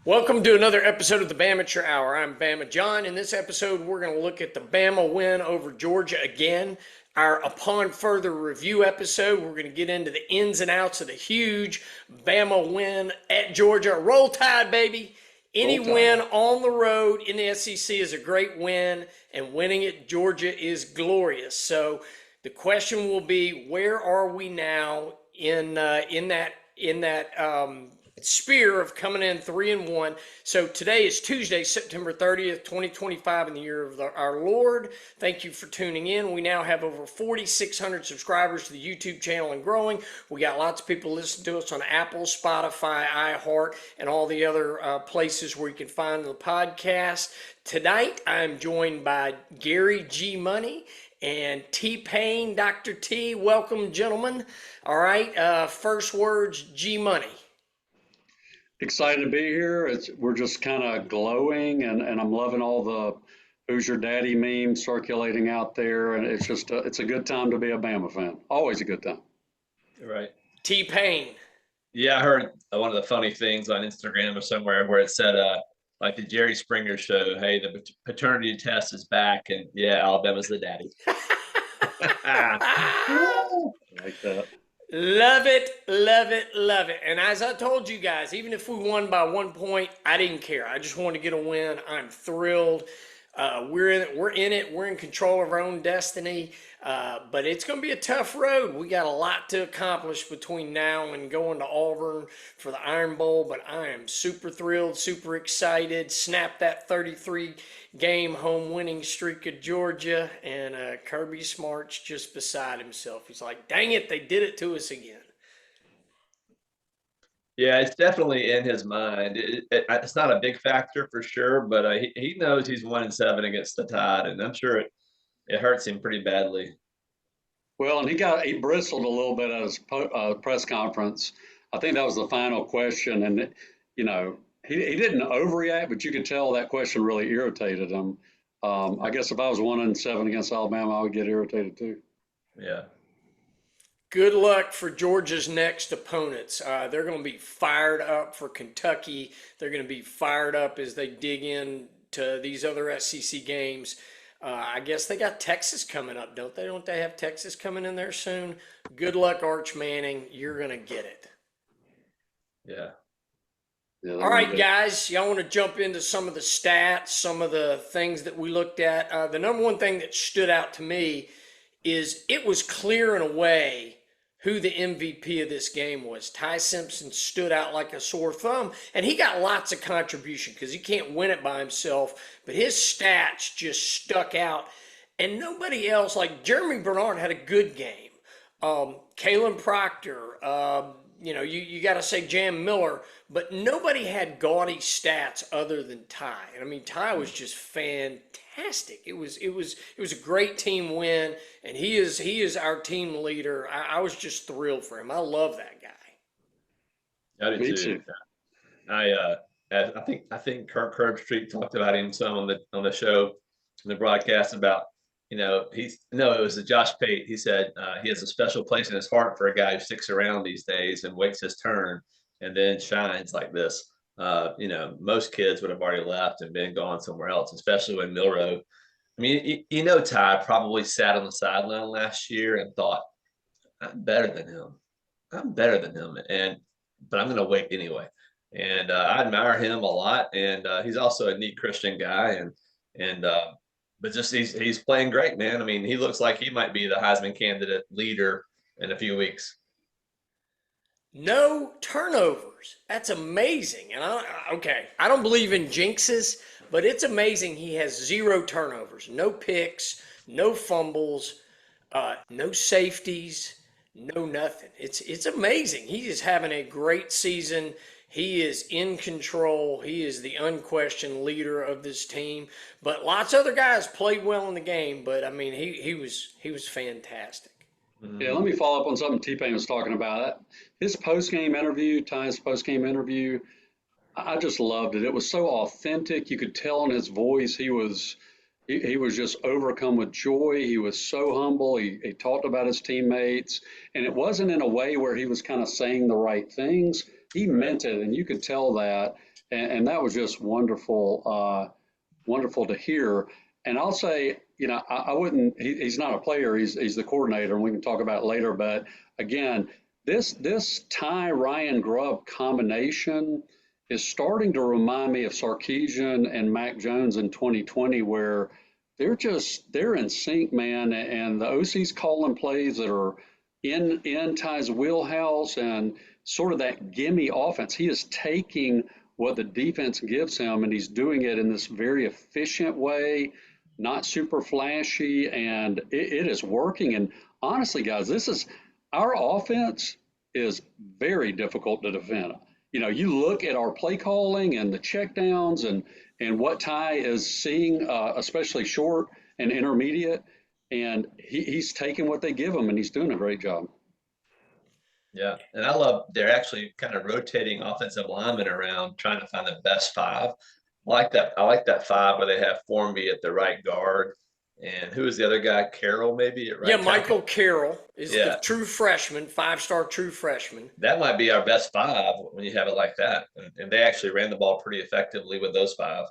Welcome to another episode of the Bamature Hour. I'm Bama John. In this episode, we're going to look at the Bama win over Georgia again. Our Upon Further Review episode, we're going to get into the ins and outs of the huge Bama win at Georgia. Roll Tide, baby. Any win on the road in the SEC is a great win, and winning at Georgia is glorious. So the question will be, where are we now in that sphere of coming in 3-1. So today is Tuesday, September 30th, 2025, in the year of our Lord. Thank you for tuning in. We now have over 4,600 subscribers to the YouTube channel and growing. We got lots of people listening to us on Apple, Spotify, iHeart, and all the other places where you can find the podcast. Tonight, I'm joined by Gary G. Money and T-Pain. Dr. T, welcome, gentlemen. All right, first words, G Money. Excited to be here. We're just kind of glowing, and I'm loving all the "Who's Your Daddy" memes circulating out there, and it's a good time to be a Bama fan. Always a good time. Right. T-Pain. Yeah, I heard one of the funny things on Instagram or somewhere where it said, like the Jerry Springer show, hey, the paternity test is back, and yeah, Alabama's the daddy. Like that. Love it, love it, love it. And as I told you guys, even if we won by 1 point, I didn't care. I just wanted to get a win. I'm thrilled. We're in it. We're in control of our own destiny. But it's going to be a tough road. We got a lot to accomplish between now and going to Auburn for the Iron Bowl. But I am super thrilled, super excited. Snap that 33-game home winning streak of Georgia. And Kirby Smart's just beside himself. He's like, dang it, they did it to us again. Yeah, it's definitely in his mind. It's not a big factor for sure, but he knows he's 1-7 against the Tide, and I'm sure it hurts him pretty badly. Well, and he bristled a little bit at his press conference. I think that was the final question, and he didn't overreact, but you could tell that question really irritated him. I guess if I was 1-7 against Alabama, I would get irritated too. Yeah. Good luck for Georgia's next opponents. They're going to be fired up for Kentucky. They're going to be fired up as they dig into these other SEC games. I guess they got Texas coming up, don't they? Don't they have Texas coming in there soon? Good luck, Arch Manning. You're going to get it. Yeah. All right, guys, y'all want to jump into some of the stats, some of the things that we looked at. The number one thing that stood out to me is it was clear in a way who the MVP of this game was. Ty Simpson stood out like a sore thumb, and he got lots of contribution because he can't win it by himself, but his stats just stuck out. And nobody else, like Jeremy Bernard had a good game. Kalen Proctor, you got to say Jam Miller, but nobody had gaudy stats other than Ty. And I mean, Ty was just fantastic. It was a great team win, and he is our team leader. I was just thrilled for him. I love that guy. I do too. I think Kirk Herbstreit talked about him some on the show, on the broadcast about, it was Josh Pate. He said he has a special place in his heart for a guy who sticks around these days and waits his turn and then shines like this. Most kids would have already left and been gone somewhere else, especially when Milroe. I mean, Ty probably sat on the sideline last year and thought, I'm better than him. But I'm going to wait anyway. And I admire him a lot. And he's also a neat Christian guy. But just he's playing great, man. I mean, he looks like he might be the Heisman candidate leader in a few weeks. No turnovers. That's amazing. And I don't believe in jinxes, but it's amazing he has 0 turnovers, no picks, no fumbles, no safeties, no nothing. It's amazing. He is having a great season. He is in control. He is the unquestioned leader of this team. But lots of other guys played well in the game. But I mean, he was fantastic. Yeah, let me follow up on something T-Pain was talking about. His post-game interview, Ty's post-game interview, I just loved it. It was so authentic. You could tell in his voice he was just overcome with joy. He was so humble. He talked about his teammates, and it wasn't in a way where he was kind of saying the right things, he meant it, and you could tell that, and that was just wonderful, wonderful to hear. And I'll say, I wouldn't. He's not a player. He's the coordinator, and we can talk about it later. But again, this Ty Ryan Grubb combination is starting to remind me of Sarkisian and Mac Jones in 2020, where they're in sync, man. And the OC's calling plays that are in Ty's wheelhouse and sort of that gimme offense. He is taking what the defense gives him, and he's doing it in this very efficient way, not super flashy, and it is working. And honestly, guys, our offense is very difficult to defend. You look at our play calling and the checkdowns and what Ty is seeing, especially short and intermediate, and he's taking what they give him, and he's doing a great job. Yeah, and I love they're actually kind of rotating offensive linemen around, trying to find the best five. I like that five where they have Formby at the right guard. And who is the other guy? Carroll, maybe at right. Yeah, Michael Carroll is the true freshman, 5-star true freshman. That might be our best five when you have it like that. And they actually ran the ball pretty effectively with those five.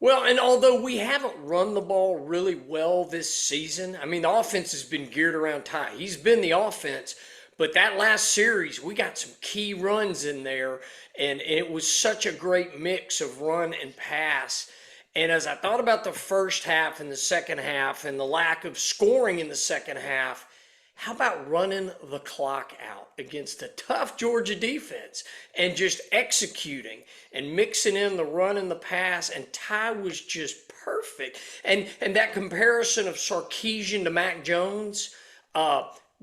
Well, and although we haven't run the ball really well this season, I mean, the offense has been geared around Ty. He's been the offense, but that last series, we got some key runs in there, and it was such a great mix of run and pass. And as I thought about the first half and the second half and the lack of scoring in the second half, how about running the clock out against a tough Georgia defense and just executing and mixing in the run and the pass? And Ty was just perfect. And that comparison of Sarkisian to Mac Jones,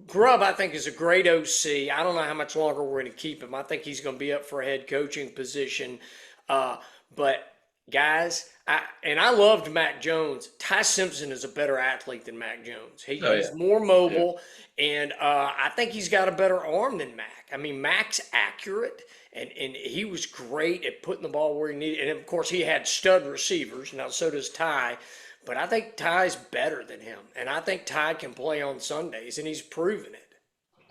Grubb, I think, is a great OC. I don't know how much longer we're going to keep him. I think he's going to be up for a head coaching position. But guys, I loved Mac Jones. Ty Simpson is a better athlete than Mac Jones. He's more mobile, and I think he's got a better arm than Mac. I mean, Mac's accurate, and he was great at putting the ball where he needed. And, of course, he had stud receivers. Now, so does Ty. But I think Ty's better than him, and I think Ty can play on Sundays, and he's proven it.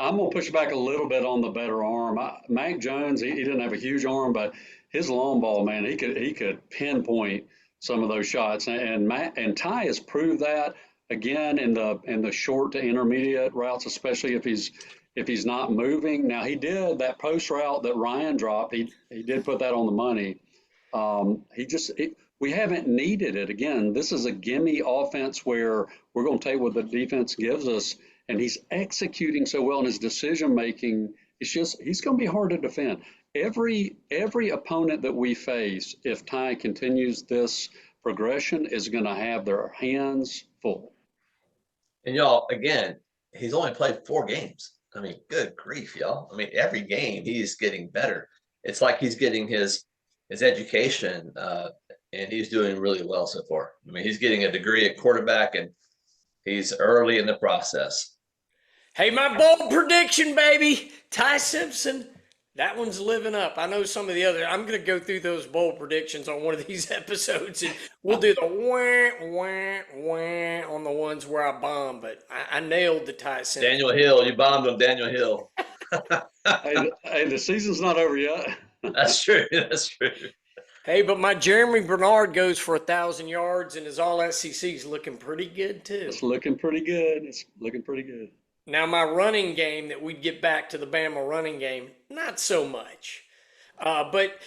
I'm going to push back a little bit on the better arm. Mac Jones, he didn't have a huge arm, but his long ball, man, he could pinpoint some of those shots, and Ty has proved that again in the short to intermediate routes, especially if he's not moving. Now, he did that post route that Ryan dropped. He did put that on the money. We haven't needed it. Again, this is a gimme offense where we're going to take what the defense gives us, and he's executing so well in his decision making. He's going to be hard to defend. Every opponent that we face, if Ty continues this progression, is going to have their hands full. And y'all, again, he's only played 4 games. I mean, good grief, y'all. I mean, every game he's getting better. It's like he's getting his education, and he's doing really well so far. I mean, he's getting a degree at quarterback, and he's early in the process. Hey, my bold prediction, baby, Ty Simpson. That one's living up. I know some of the other. I'm going to go through those bold predictions on one of these episodes, and we'll do the wah, wah, wah on the ones where I bomb. But I nailed the Ty Simpson. Daniel Hill, you bombed on Daniel Hill. hey, the season's not over yet. That's true. That's true. Hey, but my Jeremy Bernard goes for 1,000 yards, and his all SEC is looking pretty good too. It's looking pretty good. Now, my running game, that we'd get back to the Bama running game, not so much. But,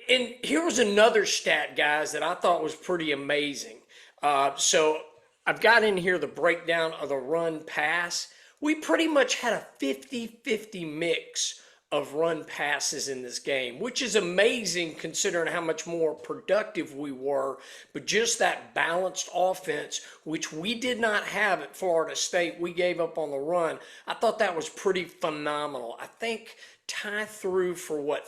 and here was another stat, guys, that I thought was pretty amazing. So I've got in here the breakdown of the run pass. We pretty much had a 50-50 mix of run passes in this game, which is amazing considering how much more productive we were. But just that balanced offense, which we did not have at Florida State, we gave up on the run. I thought that was pretty phenomenal. I think Ty threw for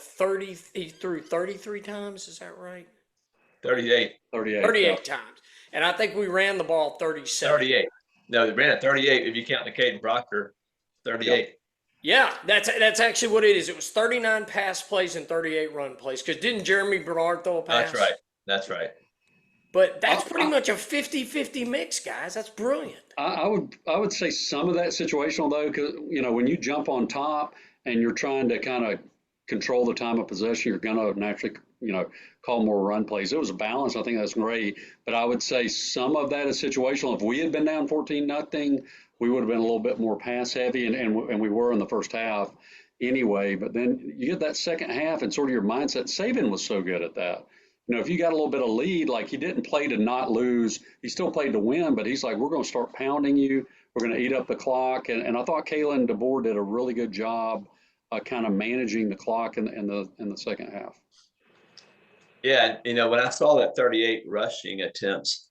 he threw 33 times, is that right? 38 times. And I think we ran the ball 37. 38. No, they ran at 38 if you count the Caden Proctor. 38. Yep. Yeah, that's actually what it is. It was 39 pass plays and 38 run plays. Because didn't Jeremy Bernard throw a pass? That's right. But that's pretty much a 50-50 mix, guys. That's brilliant. I would say some of that situational, though, because, when you jump on top and you're trying to kind of control the time of possession, you're going to naturally, call more run plays. It was a balance. I think that's great. But I would say some of that is situational. If we had been down 14-0, we would have been a little bit more pass heavy, and we were in the first half anyway. But then you get that second half and sort of your mindset. Saban was so good at that. If you got a little bit of lead, like he didn't play to not lose, he still played to win, but he's like, we're going to start pounding you. We're going to eat up the clock. And I thought Kalen DeBoer did a really good job kind of managing the clock in the second half. Yeah, when I saw that 38 rushing attempts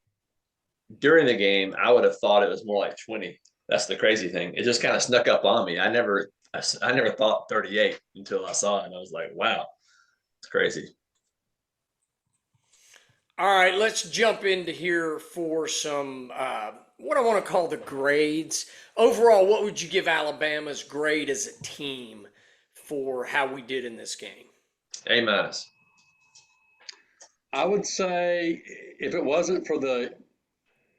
during the game, I would have thought it was more like 20. That's the crazy thing. It just kind of snuck up on me. I never thought 38 until I saw it, and I was like, wow, it's crazy. All right, let's jump into here for some what I want to call the grades. Overall, what would you give Alabama's grade as a team for how we did in this game? A-. I would say if it wasn't for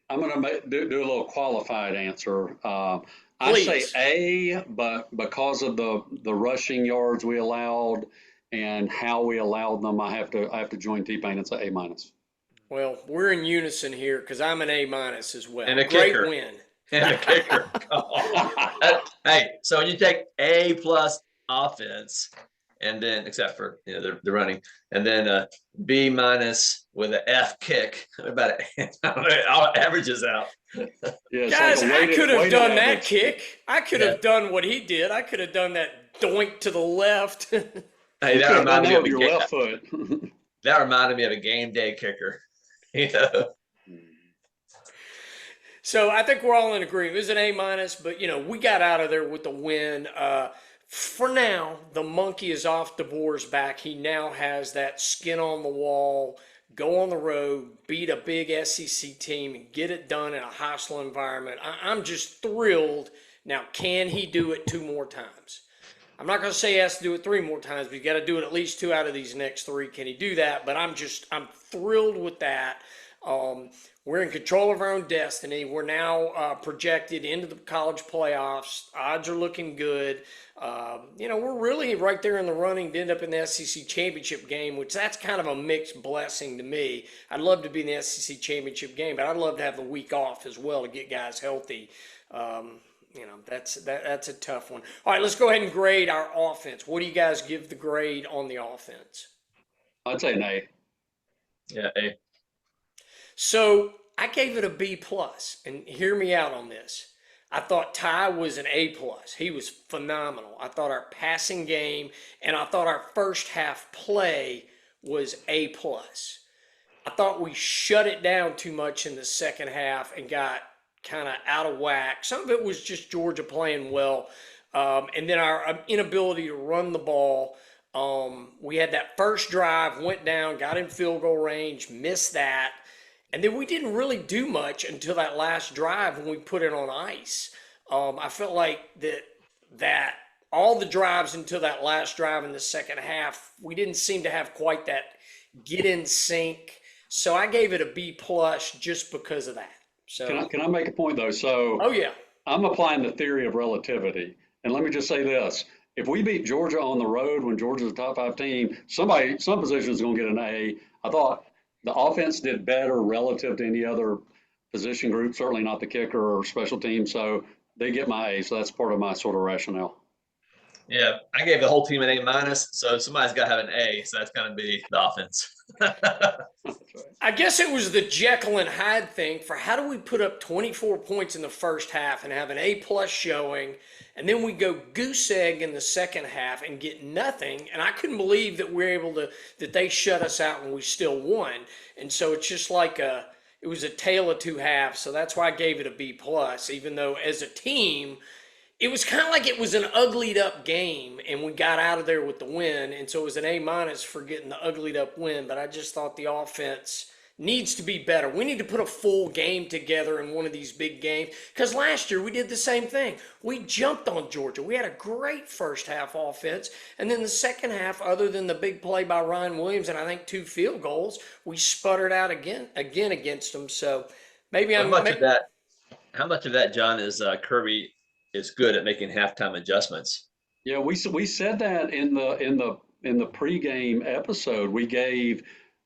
I'm going to do a little qualified answer. I say A, but because of the rushing yards we allowed and how we allowed them, I have to join T-Pain and say A-. Well, we're in unison here because I'm an A- as well. And a great kicker. win. And a kicker. Hey, so you take A+ offense, and then except for the running, and then B- with an F kick. About it all averages out. Yeah, guys, like I could have done average. that kick. I could have done what he did. I could have done that doink to the left. Hey, that reminded me of your left foot. That reminded me of a game day kicker. So I think we're all in agreement. It was an A-, but we got out of there with the win. For now, the monkey is off DeBoer's back. He now has that skin on the wall, go on the road, beat a big SEC team, and get it done in a hostile environment. I'm just thrilled. Now, can he do it 2 more times? I'm not going to say he has to do it 3 more times, but you got to do it at least 2 out of these next 3. Can he do that? But I'm thrilled with that. We're in control of our own destiny. We're now projected into the college playoffs. Odds are looking good. We're really right there in the running to end up in the SEC championship game, which that's kind of a mixed blessing to me. I'd love to be in the SEC championship game, but I'd love to have the week off as well to get guys healthy. That's a tough one. All right, let's go ahead and grade our offense. What do you guys give the grade on the offense? I'd say an A. Yeah, A. So I gave it a B+, and hear me out on this. I thought Ty was an A+. He was phenomenal. I thought our passing game and I thought our first half play was A+. I thought we shut it down too much in the second half and got kind of out of whack. Some of it was just Georgia playing well. And then our inability to run the ball. We had that first drive, went down, got in field goal range, missed that. And then we didn't really do much until that last drive when we put it on ice. I felt like that all the drives until that last drive in the second half, we didn't seem to have quite that get in sync. So I gave it a B+ just because of that. So Can I make a point though? So oh yeah, I'm applying the theory of relativity, and let me just say this: if we beat Georgia on the road when Georgia's a top 5 team, some position is going to get an A. I thought the offense did better relative to any other position group, certainly not the kicker or special team. So they get my A. So that's part of my sort of rationale. Yeah, I gave the whole team an A-, so somebody's got to have an A. So that's going to be the offense. I guess it was the Jekyll and Hyde thing for how do we put up 24 points in the first half and have an A+ showing, and then we go goose egg in the second half and get nothing. And I couldn't believe that we were able to, that they shut us out when we still won. And so it's just like it was a tale of 2 halves. So that's why I gave it a B+, even though as a team, it was kind of like it was an uglied up game and we got out of there with the win. And so it was an A- for getting the uglied up win. But I just thought the offense needs to be better. We need to put a full game together in one of these big games. Because last year we did the same thing. We jumped on Georgia. We had a great first half offense. And then the second half, other than the big play by Ryan Williams and I think 2 field goals, we sputtered out again against them. So maybe How much of that, John, is Kirby is good at making halftime adjustments? Yeah, we said that in the pregame episode. We gave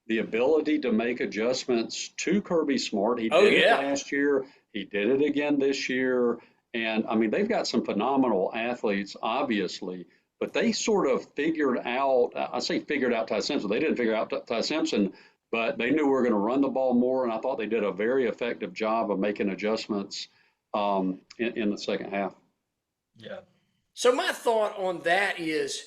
the ability to make adjustments to Kirby Smart. He Oh did it yeah. last year. He did it again this year. And I mean, they've got some phenomenal athletes, obviously, but they sort of figured out, I say figured out Ty Simpson. They didn't figure out Ty Simpson, but they knew we were going to run the ball more. And I thought they did a very effective job of making adjustments in the second half. Yeah. So my thought on that is,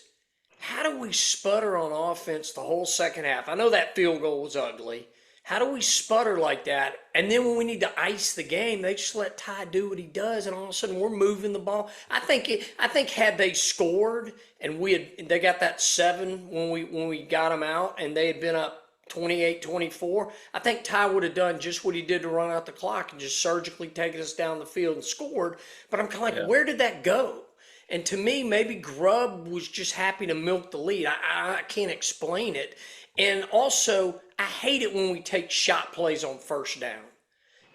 how do we sputter on offense the whole second half? I know that field goal was ugly. How do we sputter like that? And then when we need to ice the game, they just let Ty do what he does, and all of a sudden we're moving the ball. I think had they scored and they got that 7 when we got them out, and they had been up 28-24, I think Ty would have done just what he did to run out the clock and just surgically taken us down the field and scored. But I'm kind of like, Yeah. where did that go? And to me, maybe Grubb was just happy to milk the lead. I can't explain it. And also, I hate it when we take shot plays on first down.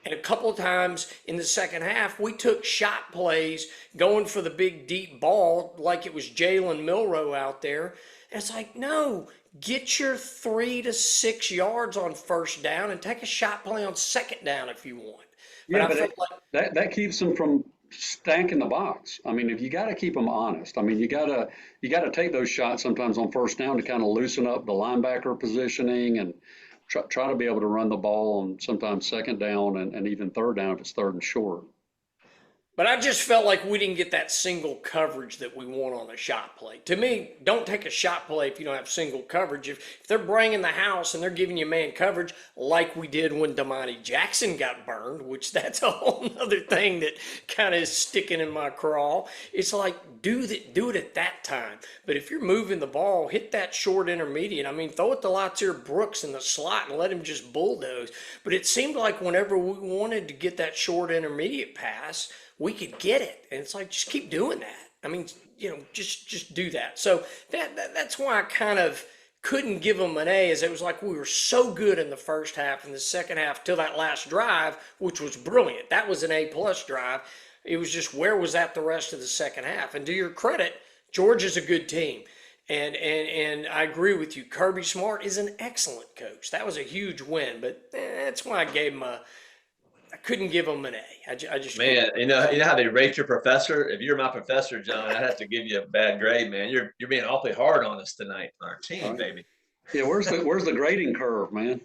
And a couple of times in the second half, we took shot plays going for the big deep ball like it was Jalen Milroe out there. And it's like, no, get your 3 to 6 yards on first down and take a shot play on second down if you want. But Yeah, I but felt like that keeps them from stacking the box. I mean, if you got to keep them honest, I mean, you got to take those shots sometimes on first down to kind of loosen up the linebacker positioning and try to be able to run the ball on sometimes second down and even third down if it's third and short. But I just felt like we didn't get that single coverage that we want on a shot play. To me, don't take a shot play if you don't have single coverage. If they're bringing the house and they're giving you man coverage like we did when Damani Jackson got burned, which that's a whole other thing that kind of is sticking in my craw. It's like, do it at that time. But if you're moving the ball, hit that short intermediate. I mean, throw it to Latier Brooks in the slot and let him just bulldoze. But it seemed like whenever we wanted to get that short intermediate pass, we could get it. And it's like, just keep doing that. I mean, just do that. So that's why I kind of couldn't give them an A, as it was like we were so good in the first half and the second half till that last drive, which was brilliant. That was an A-plus drive. It was just, where was that the rest of the second half? And to your credit, Georgia's a good team. And I agree with you. Kirby Smart is an excellent coach. That was a huge win, but that's why I gave him I couldn't give him an A. I just Man, you know how they rate your professor? If you're my professor, John, I'd have to give you a bad grade, man. You're being awfully hard on us tonight, on our team, baby. Yeah, where's the grading curve, man?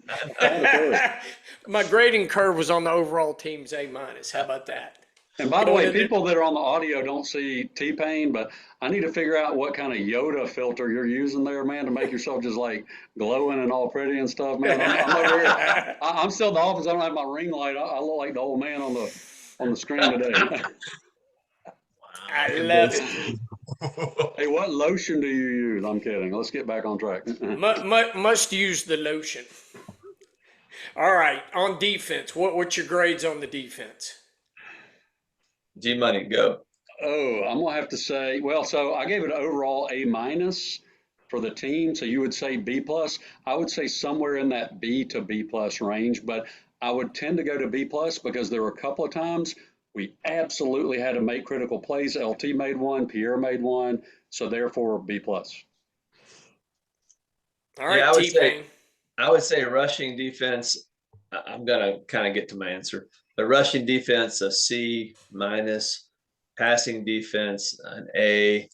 My grading curve was on the overall team's A-. How about that? And by the way, people that are on the audio don't see T-Pain, but I need to figure out what kind of Yoda filter you're using there, man, to make yourself just like glowing and all pretty and stuff, man. I'm over here. I'm still in the office. I don't have my ring light. I look like the old man on the screen today. I love it. Hey, what lotion do you use? I'm kidding. Let's get back on track. Must use the lotion. All right, on defense, what's your grades on the defense? G Money, go. Oh, I'm gonna have to say, well, so I gave it an overall A- for the team. So you would say B plus. I would say somewhere in that B to B plus range, but I would tend to go to B plus because there were a couple of times we absolutely had to make critical plays. LT made one, Pierre made one, so therefore B plus. All right, Yeah, T-Pain. I would say rushing defense. I'm gonna kind of get to my answer. The rushing defense, a C minus. Passing defense, an A.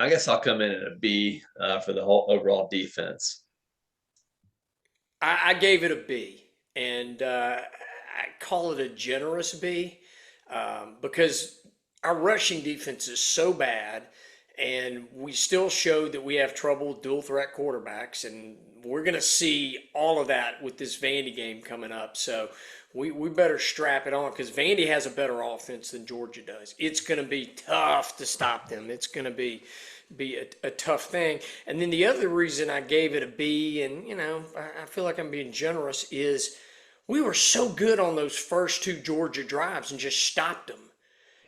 I guess I'll come in at a B for the whole overall defense. I gave it a B, and I call it a generous B because our rushing defense is so bad, and we still showed that we have trouble with dual threat quarterbacks, and we're going to see all of that with this Vandy game coming up. So we better strap it on because Vandy has a better offense than Georgia does. It's going to be tough to stop them. It's going to be a tough thing. And then the other reason I gave it a B, and I feel like I'm being generous, is we were so good on those first 2 Georgia drives and just stopped them.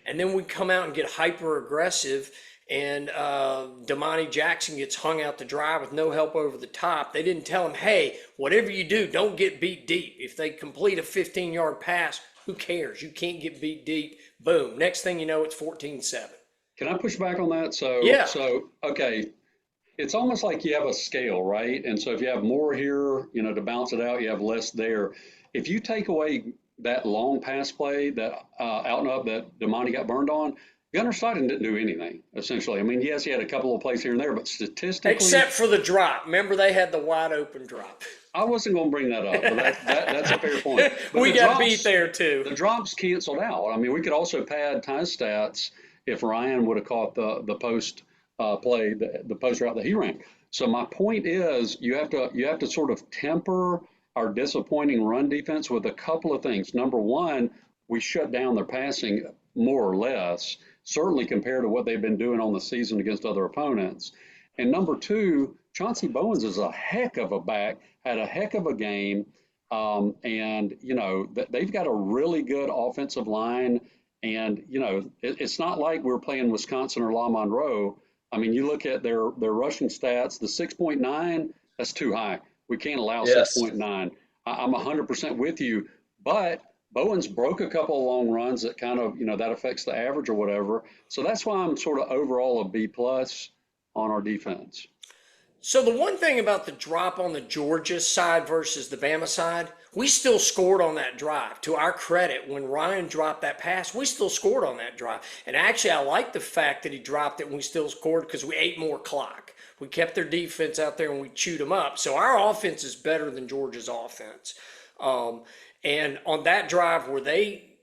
And then we come out and get hyper aggressive, and Damani Jackson gets hung out to dry with no help over the top. They didn't tell him, hey, whatever you do, don't get beat deep. If they complete a 15-yard pass, who cares? You can't get beat deep. Boom. Next thing you know, it's 14-7. Can I push back on that? Yeah. Okay, it's almost like you have a scale, right? And so if you have more here, to bounce it out, you have less there. If you take away that long pass play, that out and up that Damani got burned on, Gunnar Stockton didn't do anything, essentially. I mean, yes, he had a couple of plays here and there, but statistically. Except for the drop. Remember, they had the wide open drop. I wasn't going to bring that up, but that's a fair point. But we got beat there, too. The drops canceled out. I mean, we could also pad Ty's stats if Ryan would have caught the post play, the post route that he ran. So my point is, you have to sort of temper our disappointing run defense with a couple of things. Number one, we shut down their passing more or less, certainly compared to what they've been doing on the season against other opponents. And number two, Chauncey Bowens is a heck of a back, had a heck of a game, and they've got a really good offensive line. And it's not like we're playing Wisconsin or La Monroe. I mean, you look at their rushing stats, the 6.9, that's too high. We can't allow 6.9. I'm 100% with you, but Bowens broke a couple of long runs that kind of, that affects the average or whatever. So that's why I'm sort of overall a B+ on our defense. So the one thing about the drop on the Georgia side versus the Bama side, we still scored on that drive. To our credit, when Ryan dropped that pass, we still scored on that drive. And actually, I like the fact that he dropped it and we still scored because we ate more clock. We kept their defense out there and we chewed them up. So our offense is better than Georgia's offense. And on that drive where they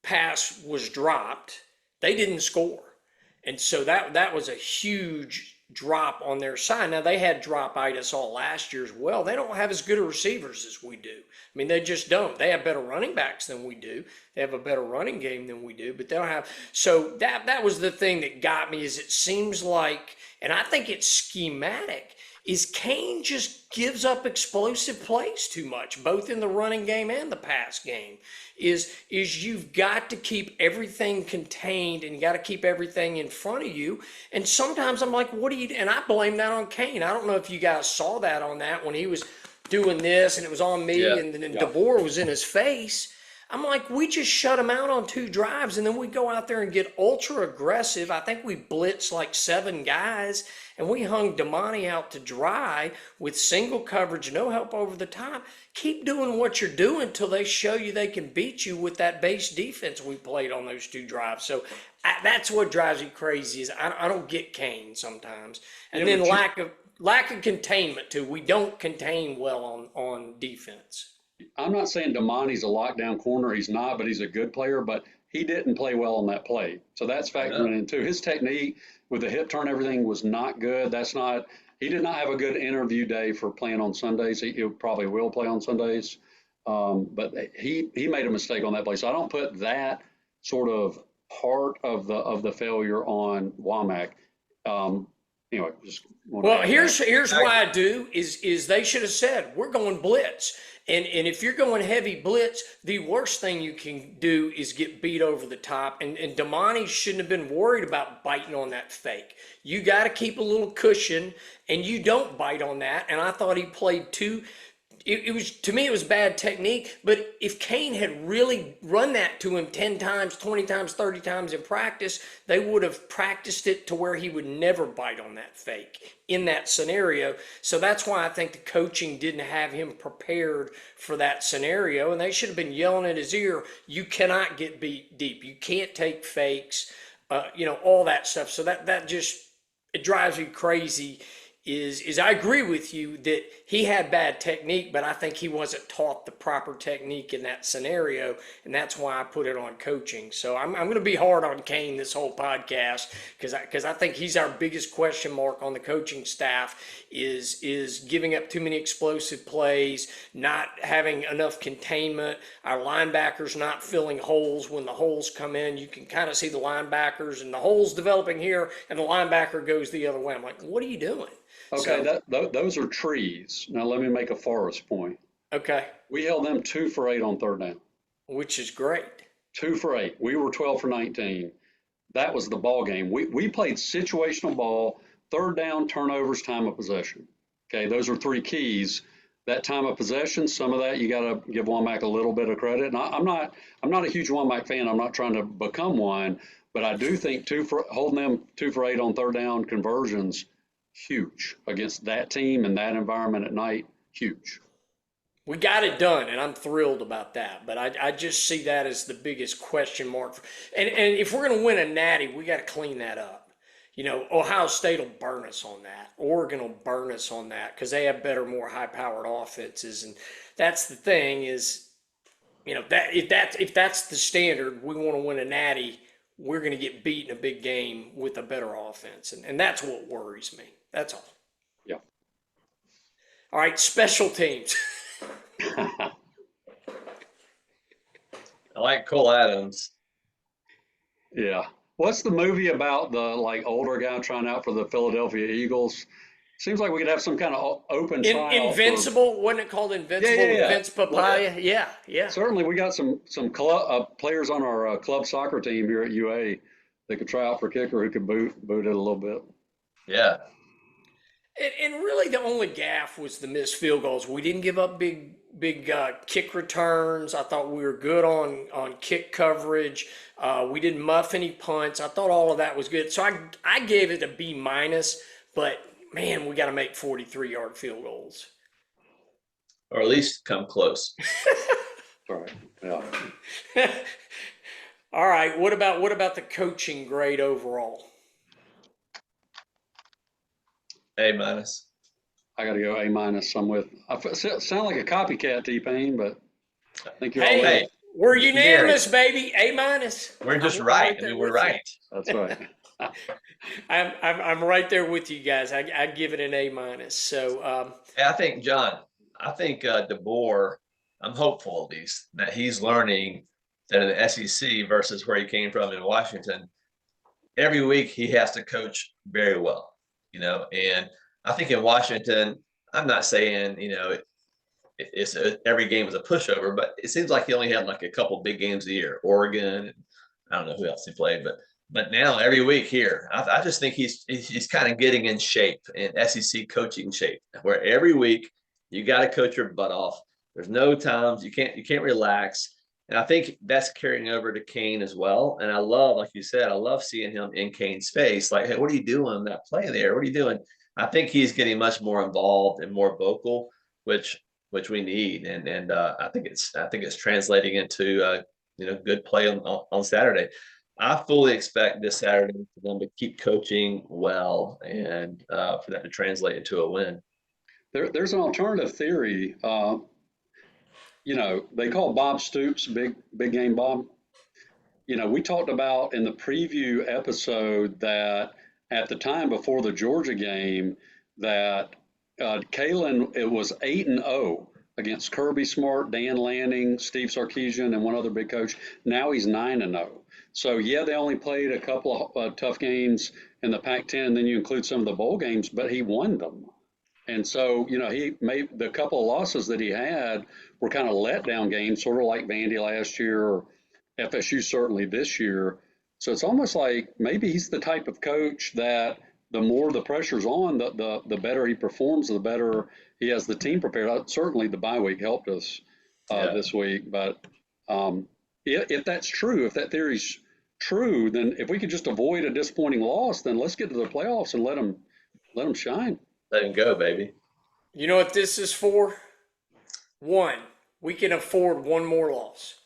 pass was dropped, they didn't score. And so that was a huge drop on their side. Now, they had drop-itis all last year as well. They don't have as good of receivers as we do. I mean, they just don't. They have better running backs than we do. They have a better running game than we do, but they don't have. So that was the thing that got me, is it seems like, and I think it's schematic, is Kane just gives up explosive plays too much, both in the running game and the pass game. Is you've got to keep everything contained and you got to keep everything in front of you. And sometimes I'm like, what do you do? And I blame that on Kane. I don't know if you guys saw that on that when he was doing this and it was on me and then DeBoer was in his face. I'm like, we just shut him out on 2 drives and then we go out there and get ultra aggressive. I think we blitzed like 7 guys and we hung Damani out to dry with single coverage, no help over the top. Keep doing what you're doing till they show you they can beat you with that base defense we played on those 2 drives. So that's what drives me crazy, is I don't get Kane sometimes. And then lack of containment too. We don't contain well on defense. I'm not saying Damani's a lockdown corner. He's not, but he's a good player. But he didn't play well on that play. So that's factoring in too. His technique with the hip turn, everything was not good. He did not have a good interview day for playing on Sundays. He probably will play on Sundays. But he made a mistake on that play. So I don't put that sort of part of the failure on Womack. Anyway, here's why I do is they should have said, we're going blitz. And if you're going heavy blitz, the worst thing you can do is get beat over the top. And Damani shouldn't have been worried about biting on that fake. You got to keep a little cushion, and you don't bite on that. And I thought he played too. To me, it was bad technique. But if Kane had really run that to him 10 times, 20 times, 30 times in practice, they would have practiced it to where he would never bite on that fake in that scenario. So that's why I think the coaching didn't have him prepared for that scenario. And they should have been yelling at his ear, you cannot get beat deep. You can't take fakes, all that stuff. So that just, it drives me crazy. Is I agree with you that he had bad technique, but I think he wasn't taught the proper technique in that scenario, and that's why I put it on coaching. So I'm going to be hard on Kane this whole podcast because I think he's our biggest question mark on the coaching staff is giving up too many explosive plays, not having enough containment, our linebackers not filling holes when the holes come in. You can kind of see the linebackers and the holes developing here, and the linebacker goes the other way. I'm like, what are you doing? Okay, those are trees. Now let me make a forest point. Okay. We held them 2 for 8 on 3rd down. Which is great. 2 for 8. We were 12 for 19. That was the ball game. We played situational ball, 3rd down, turnovers, time of possession. Okay, those are 3 keys. That time of possession, some of that you got to give Womack a little bit of credit. And I'm not a huge Womack fan. I'm not trying to become one. But I do think holding them 2 for 8 on third down conversions, huge against that team and that environment at night, huge. We got it done, and I'm thrilled about that. But I just see that as the biggest question mark. And if we're going to win a natty, we got to clean that up. You know, Ohio State will burn us on that. Oregon will burn us on that because they have better, more high-powered offenses. And that's the thing is, you know, that if that's the standard, we want to win a natty, we're going to get beat in a big game with a better offense. And that's what worries me. That's all. Yeah. All right, special teams. I like Cole Adams. Yeah. What's the movie about the older guy trying out for the Philadelphia Eagles? Seems like we could have some kind of open trial. Invincible, wasn't it called Invincible? Yeah. Vince Papaya. Yeah. Certainly, we got some club players on our club soccer team here at UA that could try out for kicker who could boot it a little bit. Yeah. And really, the only gaffe was the missed field goals. We didn't give up big kick returns. I thought we were good on kick coverage. We didn't muff any punts. I thought all of that was good. So I gave it a B minus. But man, we got to make 43-yard field goals, or at least come close. All right. Yeah. All right. What about the coaching grade overall? A minus. I got to go A minus. I'm with. I sound like a copycat, T-Pain, but I think you're all Hey, right. we're unanimous, baby. A minus. We're just right. I mean, we're right. That's right. I'm right there with you guys. I give it an A minus. So I think DeBoer. I'm hopeful at least that he's learning that in the SEC versus where he came from in Washington, every week he has to coach very well. You know, and I think in Washington, I'm not saying, you know, every game was a pushover, but it seems like he only had like a couple big games a year. Oregon, and I don't know who else he played, but now every week here, I just think he's kind of getting in shape, in SEC coaching shape, where every week you got to coach your butt off. There's no times you can't relax. And I think that's carrying over to Kane as well. And I love, like you said, I love seeing him in Kane's face. Like, hey, what are you doing? That play there? What are you doing? I think he's getting much more involved and more vocal, which we need. And I think it's translating into good play on Saturday. I fully expect this Saturday for them to keep coaching well and for that to translate into a win. There's an alternative theory. They call Bob Stoops big game Bob. We talked about in the preview episode that at the time before the Georgia game that Kalen, it was 8-0 against Kirby Smart, Dan Lanning, Steve Sarkisian, and one other big coach. Now he's 9-0. So yeah, they only played a couple of tough games in the Pac-10, and then you include some of the bowl games, but he won them. And so, he made the couple of losses that he had were kind of letdown games, sort of like Vandy last year or FSU certainly this year. So it's almost like maybe he's the type of coach that the more the pressure's on, the better he performs, the better he has the team prepared. Certainly the bye week helped us this week. But if that's true, if that theory's true, then if we could just avoid a disappointing loss, then let's get to the playoffs and let them shine. Let him go, baby. You know what this is for? One, we can afford one more loss.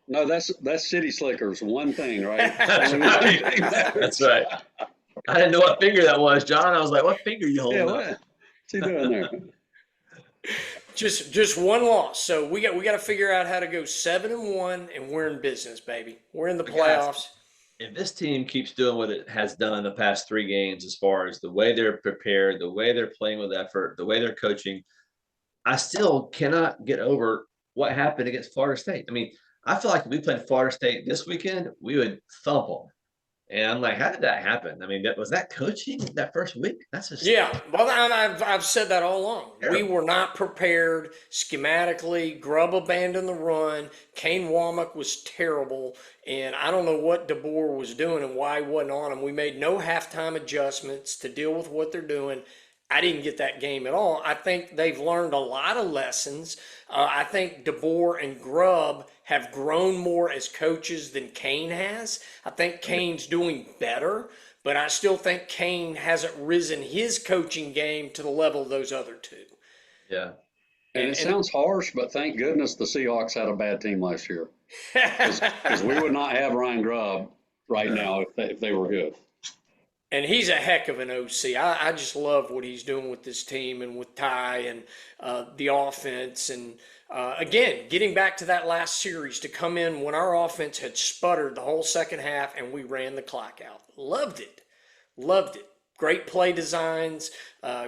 No, that's City Slickers. One thing, right? That's right. I didn't know what finger that was, John. I was like, what finger you holding up? What's he doing there? Just one loss. So we got to figure out how to go 7-1, and we're in business, baby. We're in the playoffs. If this team keeps doing what it has done the past 3 games, as far as the way they're prepared, the way they're playing with effort, the way they're coaching, I still cannot get over what happened against Florida State. I mean, I feel like if we played Florida State this weekend, we would thump them. And I'm like, how did that happen? I mean, was that coaching that first week? That's just Well, I've said that all along. Terrible. We were not prepared schematically. Grubb abandoned the run. Kane Womack was terrible, and I don't know what DeBoer was doing and why he wasn't on him. We made no halftime adjustments to deal with what they're doing. I didn't get that game at all. I think they've learned a lot of lessons. I think DeBoer and Grubb have grown more as coaches than Kane has. I think Kane's doing better, but I still think Kane hasn't risen his coaching game to the level of those other two. Yeah. And it sounds harsh, but thank goodness the Seahawks had a bad team last year. Because we would not have Ryan Grubb right now if they were good. And he's a heck of an OC. I just love what he's doing with this team and with Ty and the offense. And again, getting back to that last series to come in when our offense had sputtered the whole second half and we ran the clock out. Loved it. Loved it. Great play designs,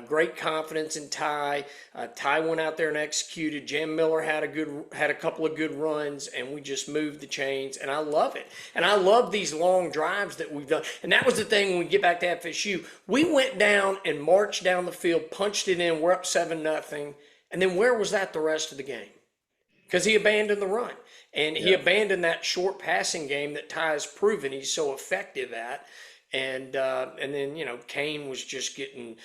great confidence in Ty. Ty went out there and executed. Jam Miller had a couple of good runs, and we just moved the chains. And I love it. And I love these long drives that we've done. And that was the thing when we get back to FSU. We went down and marched down the field, punched it in. We're up 7-0. And then where was that the rest of the game? Because he abandoned the run, and he abandoned that short passing game that Ty has proven he's so effective at. And then, you know, Kane was just getting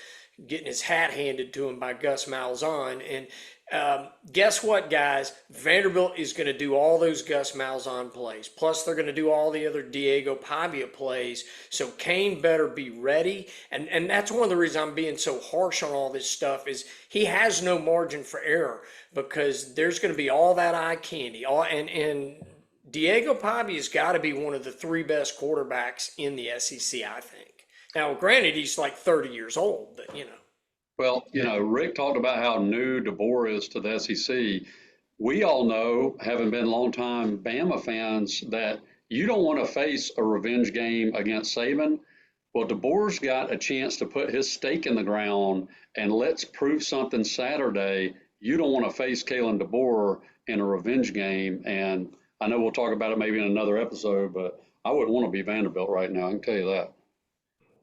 his hat handed to him by Gus Malzahn. And guess what, guys? Vanderbilt is going to do all those Gus Malzahn plays. Plus, they're going to do all the other Diego Pavia plays. So Kane better be ready. And that's one of the reasons I'm being so harsh on all this stuff is he has no margin for error because there's going to be all that eye candy. And Diego Pavia's got to be one of the three best quarterbacks in the SEC, I think. Now, granted, he's like 30 years old, but, you know. Well, you know, Rick talked about how new DeBoer is to the SEC. We all know, having been longtime Bama fans, that you don't want to face a revenge game against Saban. Well, DeBoer's got a chance to put his stake in the ground and let's prove something Saturday. You don't want to face Kalen DeBoer in a revenge game. And I know we'll talk about it maybe in another episode, but I wouldn't want to be Vanderbilt right now. I can tell you that.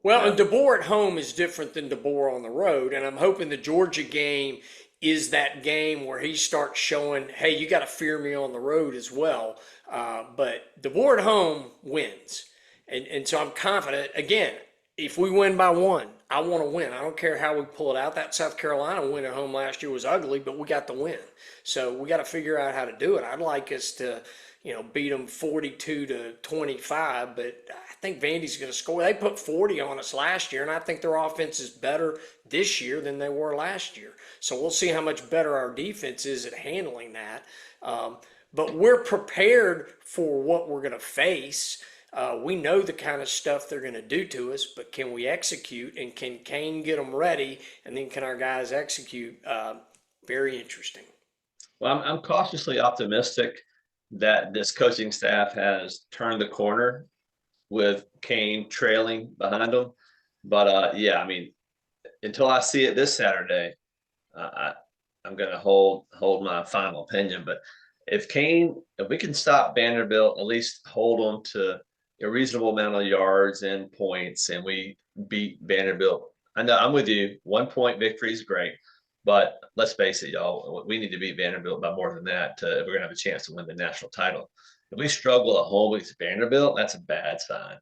Well, and DeBoer at home is different than DeBoer on the road, and I'm hoping the Georgia game is that game where he starts showing, hey, you got to fear me on the road as well. But DeBoer at home wins, and so I'm confident. Again, if we win by one, I want to win. I don't care how we pull it out. That South Carolina win at home last year was ugly, but we got the win. So we got to figure out how to do it. I'd like us to, you know, beat them 42-25, but I think Vandy's going to score. They put 40 on us last year, and I think their offense is better this year than they were last year. So we'll see how much better our defense is at handling that. But we're prepared for what we're going to face. We know the kind of stuff they're going to do to us, but can we execute, and can Kane get them ready, and then can our guys execute? Very interesting. Well, I'm cautiously optimistic that this coaching staff has turned the corner with Kane trailing behind them. But yeah, I mean, until I see it this Saturday, I'm going to hold my final opinion. But if we can stop Vanderbilt, at least hold them to a reasonable amount of yards and points, and we beat Vanderbilt. I know I'm with you. 1 point victory is great. But let's face it, y'all, we need to beat Vanderbilt by more than that if we're going to have a chance to win the national title. If we struggle at home with Vanderbilt, that's a bad sign.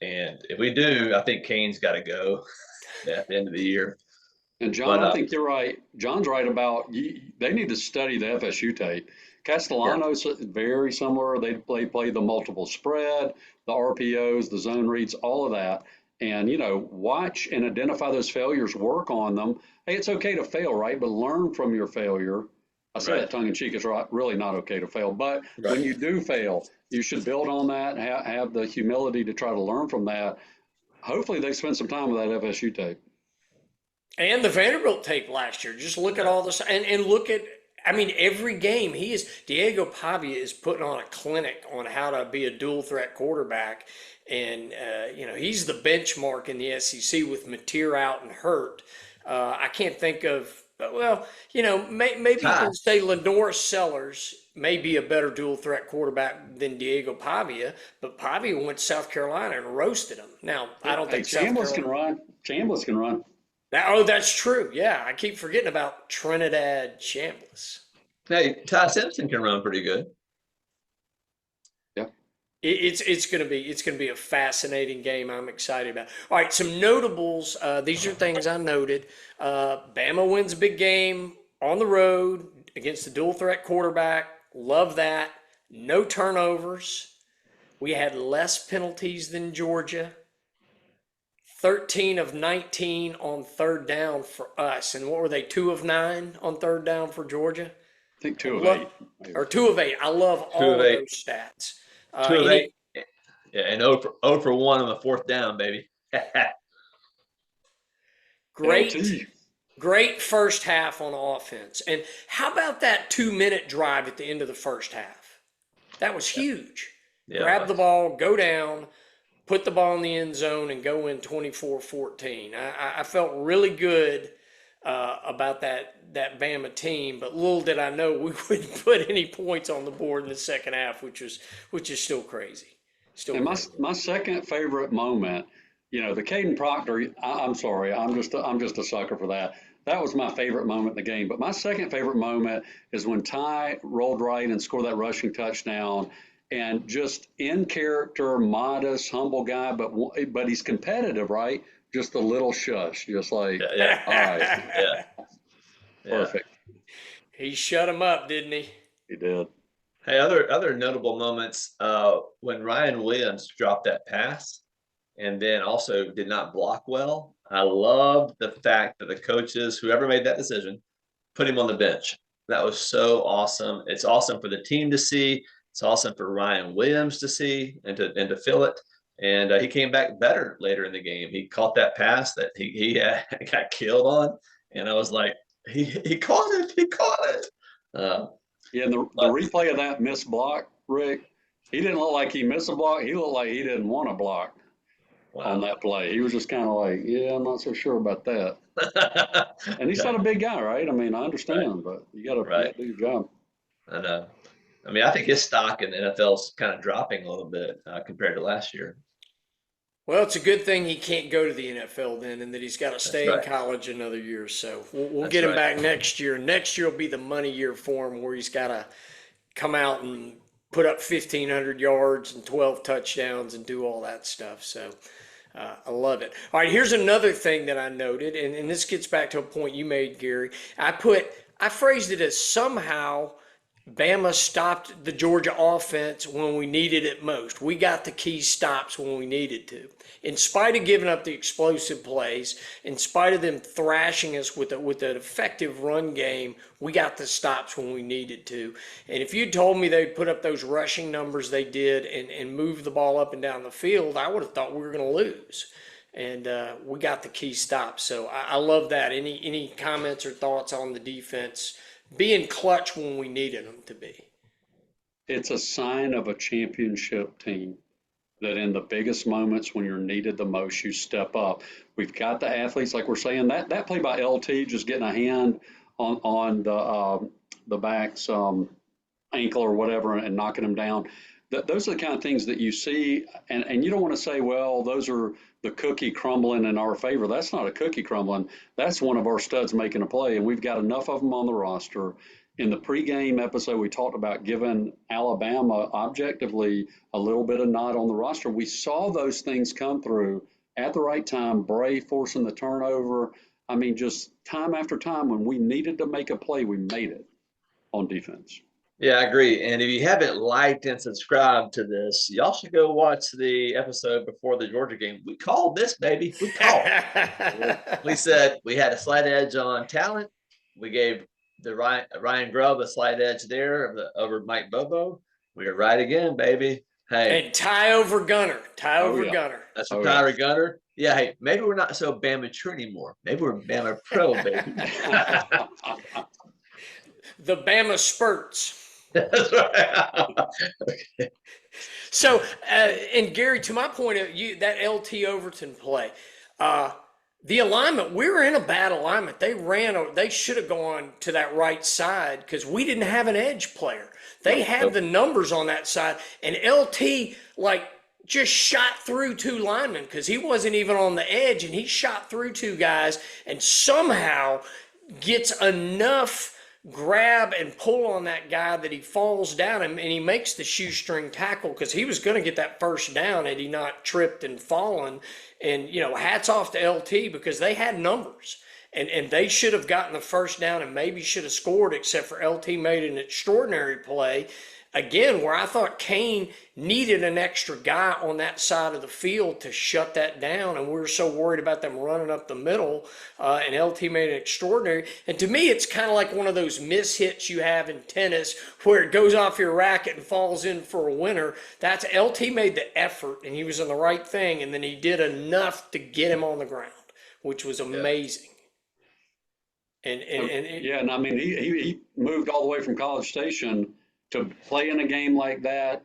And if we do, I think Kane's got to go at the end of the year. And John, I think you're right. John's right about they need to study the FSU tape. Castellanos very similar. They play the multiple spread, the RPOs, the zone reads, all of that. And, you know, watch and identify those failures, work on them. Hey, it's okay to fail, right? But learn from your failure. I say that tongue in cheek, it's really not okay to fail. But when you do fail, you should build on that, have the humility to try to learn from that. Hopefully they spend some time with that FSU tape. And the Vanderbilt tape last year. Just look at all this and look at, I mean, every game Diego Pavia is putting on a clinic on how to be a dual threat quarterback. And, you know, he's the benchmark in the SEC with Mateer out and hurt. I can't think of, well, you know, maybe you can say Lenore Sellers may be a better dual threat quarterback than Diego Pavia, but Pavia went to South Carolina and roasted him. Now, I don't think Chambliss can run. Chambliss can run. That's true. Yeah, I keep forgetting about Trinidad Chambliss. Hey, Ty Simpson can run pretty good. It's gonna be a fascinating game. I'm excited about. All right, some notables. These are things I noted. Bama wins a big game on the road against the dual threat quarterback. Love that. No turnovers. We had less penalties than Georgia. 13 of 19 on third down for us. And what were they? 2 of 9 on third down for Georgia? I think 2 of 8. Or 2 of 8. I love all of those stats. 2 of 8. Yeah, and 0 for 1 on the fourth down, baby. Great first half on offense. And how about that 2-minute drive at the end of the first half? That was huge. Yeah. Grab the ball, go down, put the ball in the end zone, and go in 24-14. I felt really good about that Bama team, but little did I know we wouldn't put any points on the board in the second half, which is still crazy. My second favorite moment, the Caden Proctor. I'm sorry, I'm just a sucker for that. That was my favorite moment in the game. But my second favorite moment is when Ty rolled right and scored that rushing touchdown. And just in character, modest, humble guy, but he's competitive, right? Just a little shush, just like, all right, perfect. He shut him up, didn't he? He did. Hey, other notable moments when Ryan Williams dropped that pass, and then also did not block well. I loved the fact that the coaches, whoever made that decision, put him on the bench. That was so awesome. It's awesome for the team to see. It's awesome for Ryan Williams to see and to feel it. And he came back better later in the game. He caught that pass that he got killed on, and I was like, he caught it. He caught it. And the replay of that missed block, Rick, he didn't look like he missed a block. He looked like he didn't want to block on that play. He was just kind of like, I'm not so sure about that. And he's not a big guy, right? I mean, I understand, but you got to do your job. I know. I mean, I think his stock in the NFL is kind of dropping a little bit compared to last year. Well, it's a good thing he can't go to the NFL then, and that he's got to stay in college another year. So we'll get him back next year. Next year will be the money year for him, where he's got to come out and put up 1,500 yards and 12 touchdowns and do all that stuff. So I love it. All right, here's another thing that I noted, and this gets back to a point you made, Gary. I phrased it as somehow Bama stopped the Georgia offense when we needed it most. We got the key stops when we needed to. In spite of giving up the explosive plays, in spite of them thrashing us with an effective run game, we got the stops when we needed to. And if you told me they'd put up those rushing numbers they did and move the ball up and down the field, I would have thought we were going to lose. And we got the key stops. So I love that. Any comments or thoughts on the defense being clutch when we needed them to be? It's a sign of a championship team that in the biggest moments when you're needed the most, you step up. We've got the athletes, like we're saying, that play by LT, just getting a hand on the back's ankle or whatever and knocking him down. Those are the kind of things that you see, and you don't want to say, well, those are the cookie crumbling in our favor. That's not a cookie crumbling. That's one of our studs making a play, and we've got enough of them on the roster. In the pregame episode, we talked about giving Alabama objectively a little bit of nod on the roster. We saw those things come through at the right time. Bray forcing the turnover. I mean, just time after time when we needed to make a play, we made it on defense. Yeah, I agree. And if you haven't liked and subscribed to this, y'all should go watch the episode before the Georgia game. We called this, baby. We called. We said we had a slight edge on talent. We gave the Ryan Grubb a slight edge there over Mike Bobo. We were right again, baby. Hey, and Ty over Gunner. Gunner. That's what Ty Gunner. Yeah, hey, maybe we're not so Bama true anymore. Maybe we're Bama pro, baby. The Bama spurts. That's right. Okay. So, and Gary, to my point of view, that LT Overton play, the alignment, we were in a bad alignment. They should have gone to that right side because we didn't have an edge player. They had the numbers on that side, and LT just shot through 2 linemen because he wasn't even on the edge, and he shot through 2 guys and somehow gets enough grab and pull on that guy that he falls down and he makes the shoestring tackle because he was going to get that first down had he not tripped and fallen. And, hats off to LT because they had numbers. And they should have gotten the first down and maybe should have scored, except for LT made an extraordinary play. Again, where I thought Kane needed an extra guy on that side of the field to shut that down, and we were so worried about them running up the middle, and LT made an extraordinary. And to me, it's kind of like one of those mishits you have in tennis where it goes off your racket and falls in for a winner. That's LT made the effort, and he was in the right thing, and then he did enough to get him on the ground, which was amazing. And I mean, he moved all the way from College Station to play in a game like that,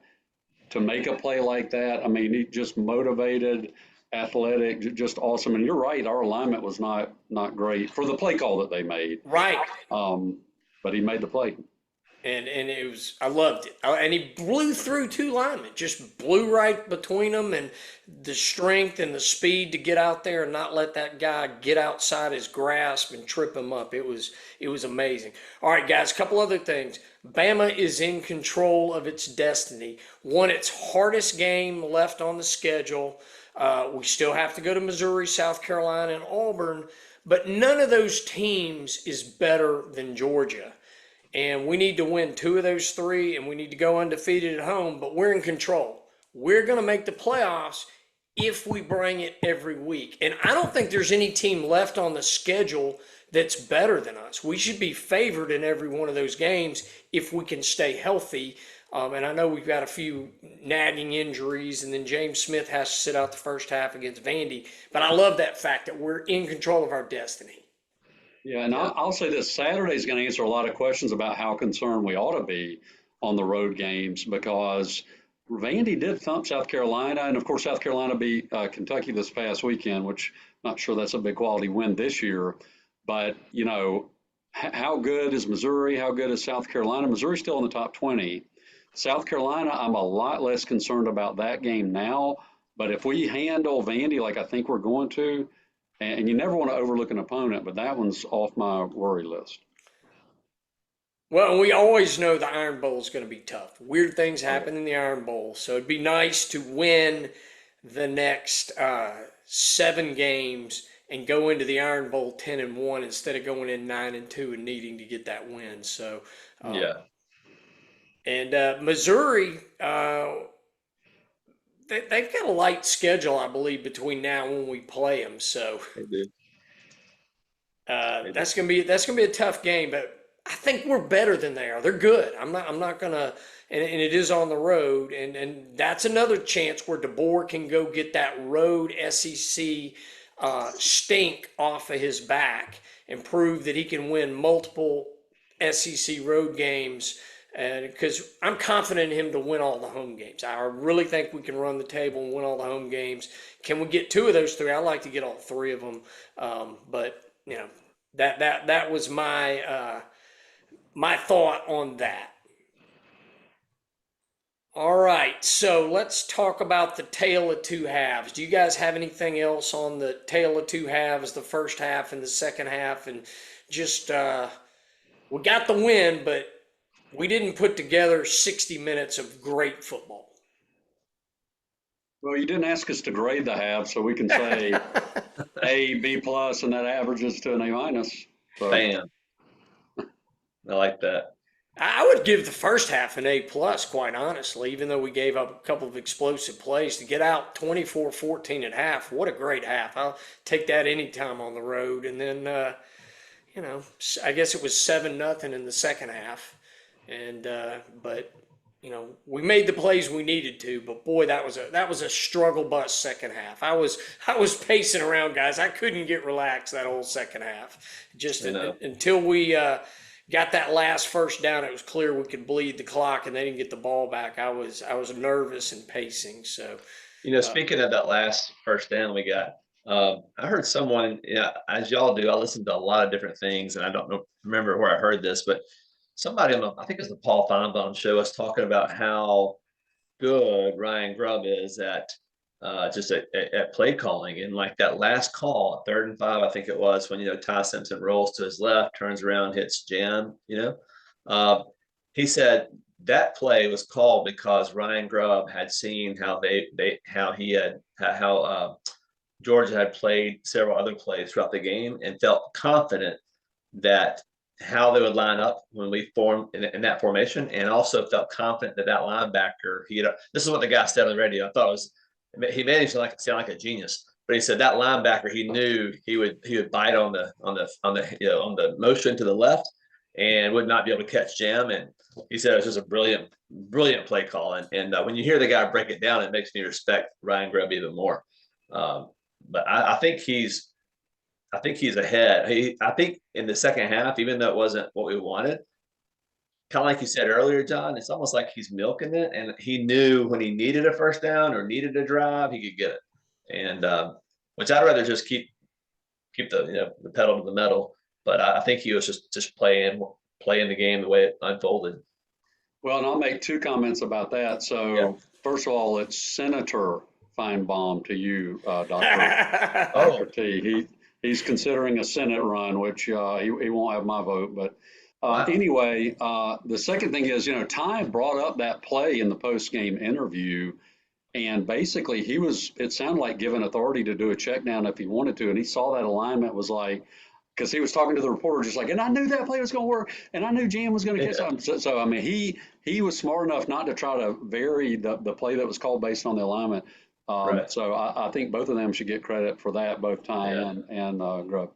to make a play like that. I mean, he just motivated, athletic, just awesome. And you're right, our alignment was not great for the play call that they made. Right. But he made the play. And it was, I loved it. And he blew through two linemen, just blew right between them, and the strength and the speed to get out there and not let that guy get outside his grasp and trip him up. It was amazing. All right, guys, a couple other things. Bama is in control of its destiny. Won its hardest game left on the schedule. We still have to go to Missouri, South Carolina, and Auburn, but none of those teams is better than Georgia. And we need to win two of those three, and we need to go undefeated at home, but we're in control. We're going to make the playoffs if we bring it every week. And I don't think there's any team left on the schedule that's better than us. We should be favored in every one of those games if we can stay healthy. And I know we've got a few nagging injuries, and then James Smith has to sit out the first half against Vandy. But I love that fact that we're in control of our destiny. Yeah, and I'll say this, Saturday's going to answer a lot of questions about how concerned we ought to be on the road games, because Vandy did thump South Carolina, and of course South Carolina beat Kentucky this past weekend, which I'm not sure that's a big quality win this year. But, how good is Missouri? How good is South Carolina? Missouri's still in the top 20. South Carolina, I'm a lot less concerned about that game now. But if we handle Vandy like I think we're going to, and you never want to overlook an opponent, but that one's off my worry list. Well, we always know the Iron Bowl is going to be tough. Weird things happen in the Iron Bowl. So it'd be nice to win the next 7 games and go into the Iron Bowl 10-1 instead of going in 9-2 and needing to get that win. So, And Missouri, they've got a light schedule, I believe, between now and when we play them. So that's gonna be a tough game. But I think we're better than they are. They're good. I'm not gonna. And it is on the road, and that's another chance where DeBoer can go get that road SEC stink off of his back and prove that he can win multiple SEC road games. And because I'm confident in him to win all the home games. I really think we can run the table and win all the home games. Can we get 2 of those 3? I'd like to get all 3 of them. But that was my my thought on that. All right, so let's talk about the tale of 2 halves. Do you guys have anything else on the tale of 2 halves, the first half and the second half? And just we got the win, but we didn't put together 60 minutes of great football. Well, you didn't ask us to grade the half, so we can say A, B+, and that averages to an A-. So. Bam. I like that. I would give the first half an A+, quite honestly, even though we gave up a couple of explosive plays. To get out 24-14 at half, what a great half. I'll take that anytime on the road. And then, I guess it was 7-0 in the second half. And but we made the plays we needed to, but boy, that was a struggle bus second half. I was pacing around, guys. I couldn't get relaxed that whole second half. Just until we got that last first down, it was clear we could bleed the clock, and they didn't get the ball back. I was nervous and pacing. So, speaking of that last first down we got, I heard someone, as y'all do, I listen to a lot of different things, and I don't remember where I heard this, but somebody I think it was the Paul Feinbaum show, was talking about how good Ryan Grubb is at just at play calling. And like that last call, 3rd and 5, I think it was, when, Ty Simpson rolls to his left, turns around, hits jam, he said that play was called because Ryan Grubb had seen how Georgia had played several other plays throughout the game and felt confident that how they would line up when we form in that formation, and also felt confident that linebacker, this is what the guy said on the radio. I thought he made him sound like a genius, but he said that linebacker, he knew he would bite on the motion to the left and would not be able to catch jam. And he said it was just a brilliant play call. And when you hear the guy break it down, it makes me respect Ryan Grubb even more. But I think he's ahead. I think in the second half, even though it wasn't what we wanted, kind of like you said earlier, John, it's almost like he's milking it, and he knew when he needed a first down or needed a drive, he could get it. And which I'd rather just keep the pedal to the metal. But I think he was just playing the game the way it unfolded. Well, and I'll make 2 comments about that. So first of all, it's Senator Feinbaum to you, Dr. T. He's considering a Senate run, which he won't have my vote. But anyway, the second thing is, Ty brought up that play in the post-game interview, and basically it sounded like giving authority to do a check down if he wanted to, and he saw that alignment was like, because he was talking to the reporter just like, and I knew that play was going to work, and I knew Jam was going to catch something. So I mean, he was smart enough not to try to vary the play that was called based on the alignment. Right. So I think both of them should get credit for that, both Ty and Grubb.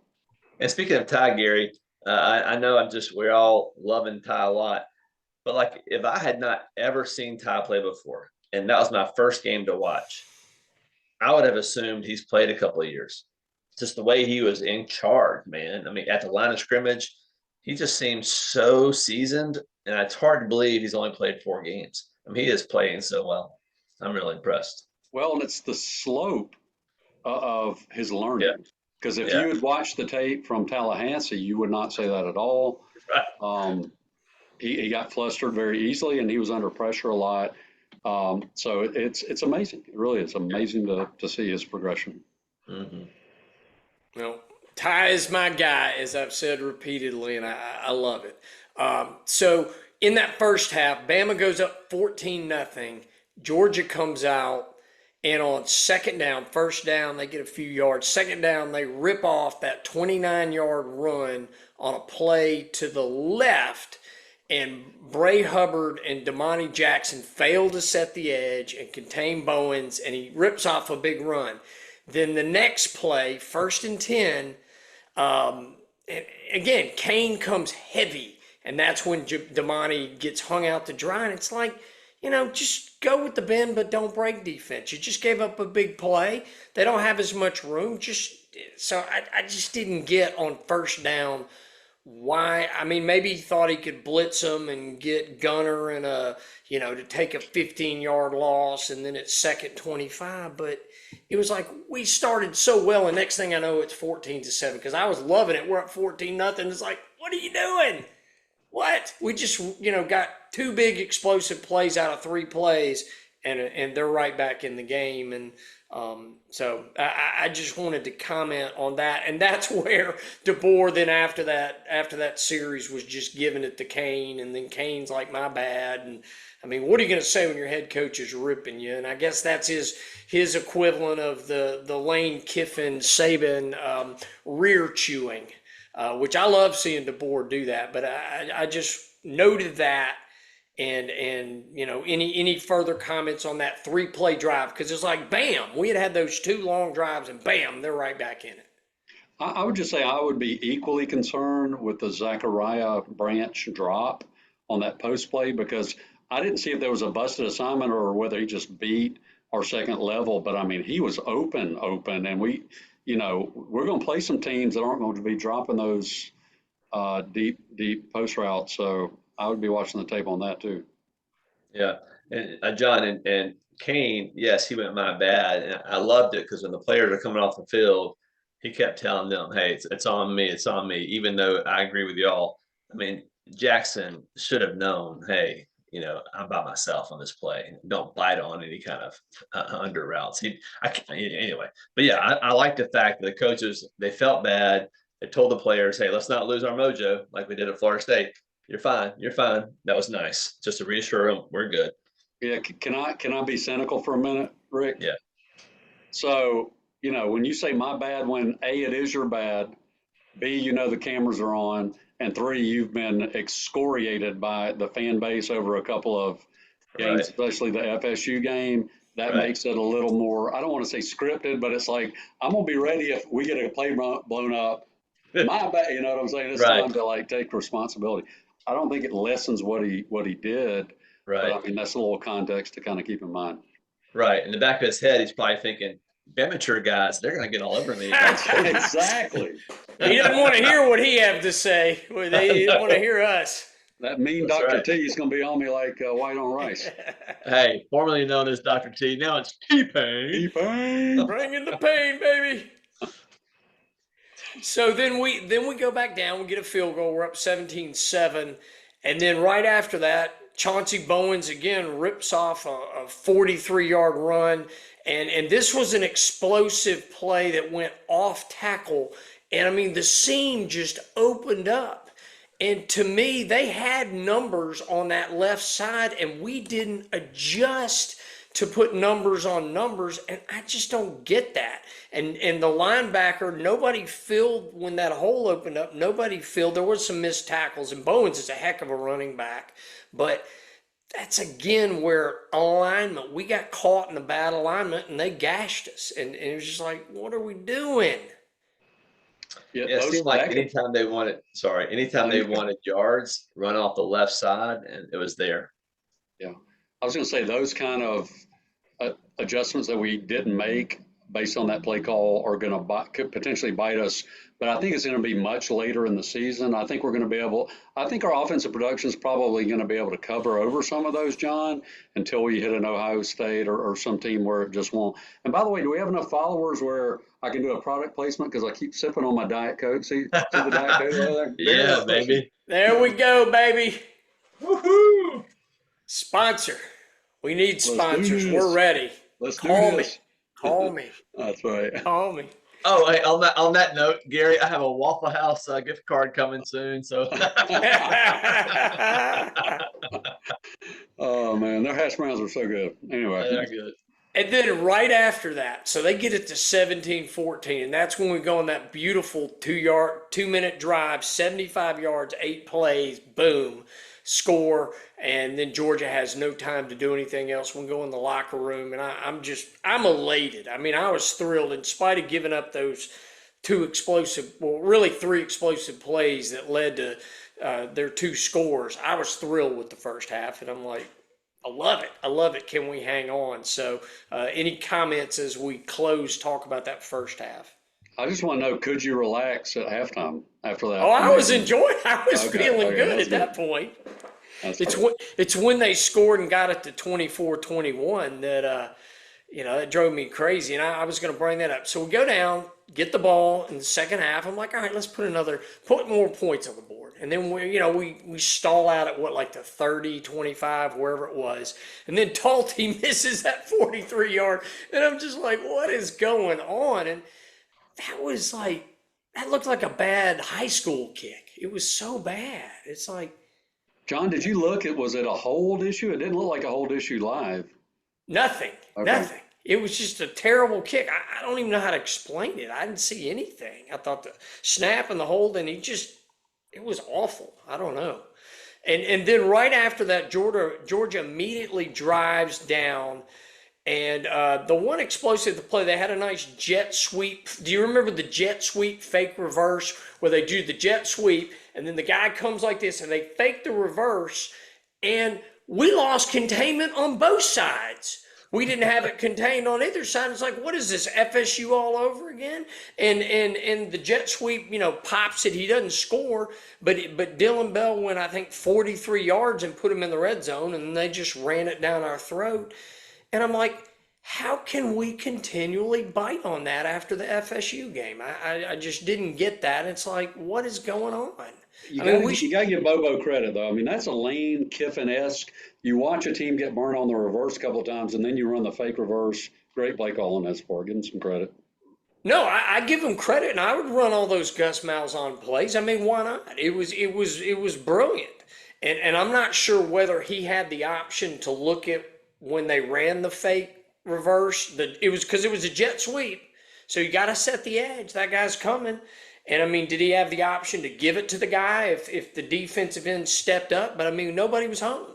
And speaking of Ty, Gary, I know we're all loving Ty a lot, but like if I had not ever seen Ty play before, and that was my first game to watch, I would have assumed he's played a couple of years. Just the way he was in charge, man. I mean, at the line of scrimmage, he just seems so seasoned, and it's hard to believe he's only played 4 games. I mean, he is playing so well. I'm really impressed. Well, and it's the slope of his learning. Because if you had watched the tape from Tallahassee, you would not say that at all. Right. He got flustered very easily, and he was under pressure a lot. So it's amazing. It really is amazing to see his progression. Mm-hmm. Well, Ty is my guy, as I've said repeatedly, and I love it. So in that first half, Bama goes up 14-0. Georgia comes out, and on first down, they get a few yards. Second down, they rip off that 29-yard run on a play to the left, and Bray Hubbard and Damani Jackson fail to set the edge and contain Bowens, and he rips off a big run. Then the next play, 1st and 10, again, Kane comes heavy, and that's when Damani gets hung out to dry, and it's like, just go with the bend but don't break defense. You just gave up a big play. They don't have as much room. So I just didn't get on first down why. I mean, maybe he thought he could blitz them and get Gunner in to take a 15-yard loss, and then it's 2nd 25, but it was like we started so well, and next thing I know, it's 14-7 because I was loving it. We're up 14-0. It's like, what are you doing? What? We just, got 2 big explosive plays out of 3 plays, and they're right back in the game. And so I just wanted to comment on that. And that's where DeBoer then after that series was just giving it to Kane, and then Kane's like, my bad. And I mean, what are you going to say when your head coach is ripping you? And I guess that's his equivalent of the Lane Kiffin Saban rear chewing, which I love seeing DeBoer do that. But I just noted that, and any further comments on that 3-play drive, because it's like bam, we had those 2 long drives, and bam, they're right back in it. I would just say I would be equally concerned with the Zachariah Branch drop on that post play, because I didn't see if there was a busted assignment or whether he just beat our second level. But I mean, he was open, and we're going to play some teams that aren't going to be dropping those deep post routes. So I would be watching the tape on that too. Yeah, and John and Kane, yes, he went my bad, and I loved it because when the players are coming off the field, he kept telling them, "Hey, it's on me, it's on me." Even though I agree with y'all, I mean, Jackson should have known, hey, I'm by myself on this play. Don't bite on any kind of under routes. Anyway, but yeah, I like the fact that the coaches, they felt bad. They told the players, hey, let's not lose our mojo like we did at Florida State. You're fine. You're fine. That was nice. Just to reassure them, we're good. Yeah. Can I be cynical for a minute, Rick? Yeah. So, when you say my bad, when A, it is your bad, B, the cameras are on, and 3, you've been excoriated by the fan base over a couple of games, Right. especially the FSU game. That Right. makes it a little more, I don't want to say scripted, but it's like, I'm going to be ready if we get a play blown up. My bad, you know what I'm saying? It's Right. time to take responsibility. I don't think it lessens what he did, Right. but I mean, that's a little context to kind of keep in mind. Right. In the back of his head, he's probably thinking, amateur guys, they're going to get all over me. Exactly. He doesn't want to hear what he have to say. They want to hear us. That mean That's Dr. right. T is going to be on me like white on rice. Hey, formerly known as Dr. T, now it's T-Pain. T-Pain. Bring in the pain, baby. So then we go back down. We get a field goal. We're up 17-7. And then right after that, Chauncey Bowens again rips off a 43-yard run. And this was an explosive play that went off tackle. And I mean, the seam just opened up. And to me, they had numbers on that left side, and we didn't adjust to put numbers on numbers, and I just don't get that. And the linebacker, nobody filled when that hole opened up. Nobody filled. There was some missed tackles, and Bowens is a heck of a running back. But that's, again, where alignment, we got caught in the bad alignment, and they gashed us. And it was just like, what are we doing? Yeah, it seemed like anytime they wanted yards, run off the left side, and it was there. Yeah. I was going to say those kind of adjustments that we didn't make based on that play call are going to could potentially bite us. But I think it's going to be much later in the season. I think I think our offensive production is probably going to be able to cover over some of those, John, until we hit an Ohio State or some team where it just won't. And by the way, do we have enough followers where I can do a product placement? Because I keep sipping on my Diet Coke. See the Diet Coke over there? Yeah, baby. There we go, baby. Woohoo! Sponsor. We need sponsors. Let's We're ready. Let's Call do me. this. Call me. That's right. Call me. Oh, hey, on that note, Gary, I have a Waffle House gift card coming soon. So, oh man, their hash browns are so good. Anyway, they're good. And then right after that, so they get it to 17-14, and that's when we go on that beautiful 2-minute drive, 75 yards, 8 plays, boom, score, and then Georgia has no time to do anything else. We go in the locker room, and I'm elated. I mean, I was thrilled in spite of giving up those 3 explosive plays that led to their 2 scores. I was thrilled with the first half, and I'm like, I love it. I love it. Can we hang on? So any comments as we close, talk about that first half? I just want to know, could you relax at halftime after that? Oh, I was enjoying. I was feeling good at good. that point. That's It's when they scored and got it to 24-21 that it drove me crazy, and I was going to bring that up. So we go down, get the ball in the second half. I'm like, all right, let's put more points on the board. And then we stall out at the 30, 25, wherever it was. And then Talty misses that 43-yard. And I'm just like, what is going on? And that looked like a bad high school kick. It was so bad. It's like, John, did you look was it a hold issue? It didn't look like a hold issue live. Nothing. Okay. Nothing. It was just a terrible kick. I don't even know how to explain it. I didn't see anything. I thought the snap and the hold, and it was awful. I don't know. And then right after that, Georgia immediately drives down. And the one explosive play, they had a nice jet sweep. Do you remember the jet sweep fake reverse where they do the jet sweep and then the guy comes like this and they fake the reverse, and we lost containment on both sides. We didn't have it contained on either side. It's like, what is this, FSU all over again? And the jet sweep, pops it. He doesn't score, but Dylan Bell went, I think, 43 yards and put him in the red zone, and they just ran it down our throat. And I'm like, how can we continually bite on that after the FSU game? I just didn't get that. It's like, what is going on? You I mean, gotta give Bobo credit though. I mean, that's a Lane Kiffin-esque. You watch a team get burned on the reverse a couple of times, and then you run the fake reverse. Great play call on that sport. Give him some credit. No, I give him credit, and I would run all those Gus Malzahn plays. I mean, why not? It was brilliant, and I'm not sure whether he had the option to look at when they ran the fake reverse. It was because it was a jet sweep, so you got to set the edge. That guy's coming, and I mean, did he have the option to give it to the guy if the defensive end stepped up? But I mean, nobody was home.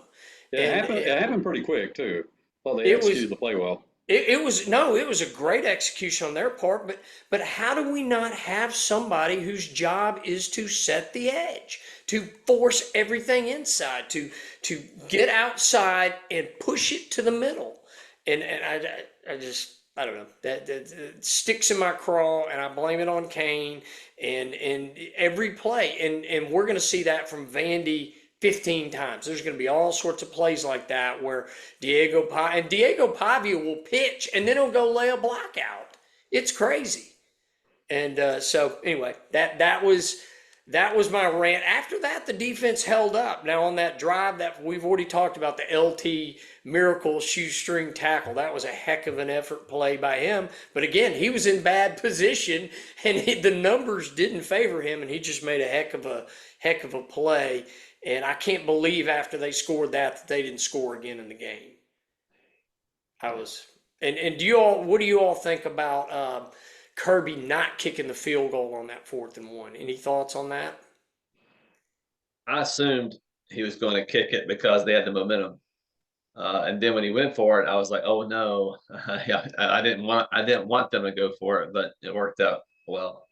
It happened pretty quick too. Well, they It was executed the play well. it was no, it was a great execution on their part, but how do we not have somebody whose job is to set the edge, to force everything inside, to get outside and push it to the middle? And I just I don't know that sticks in my craw, and I blame it on Kane and every play, and we're going to see that from Vandy 15 times. There's going to be all sorts of plays like that where Diego Pavia will pitch and then he'll go lay a block out. It's crazy. And so anyway, that was my rant. After that, the defense held up. Now on that drive that we've already talked about, the LT miracle shoestring tackle, that was a heck of an effort play by him. But again, he was in bad position and the numbers didn't favor him, and he just made a heck of a play. And I can't believe after they scored that they didn't score again in the game. And what do you all think about Kirby not kicking the field goal on that 4th and 1? Any thoughts on that? I assumed he was going to kick it because they had the momentum. And then when he went for it, I was like, oh no, I didn't want them to go for it, but it worked out well.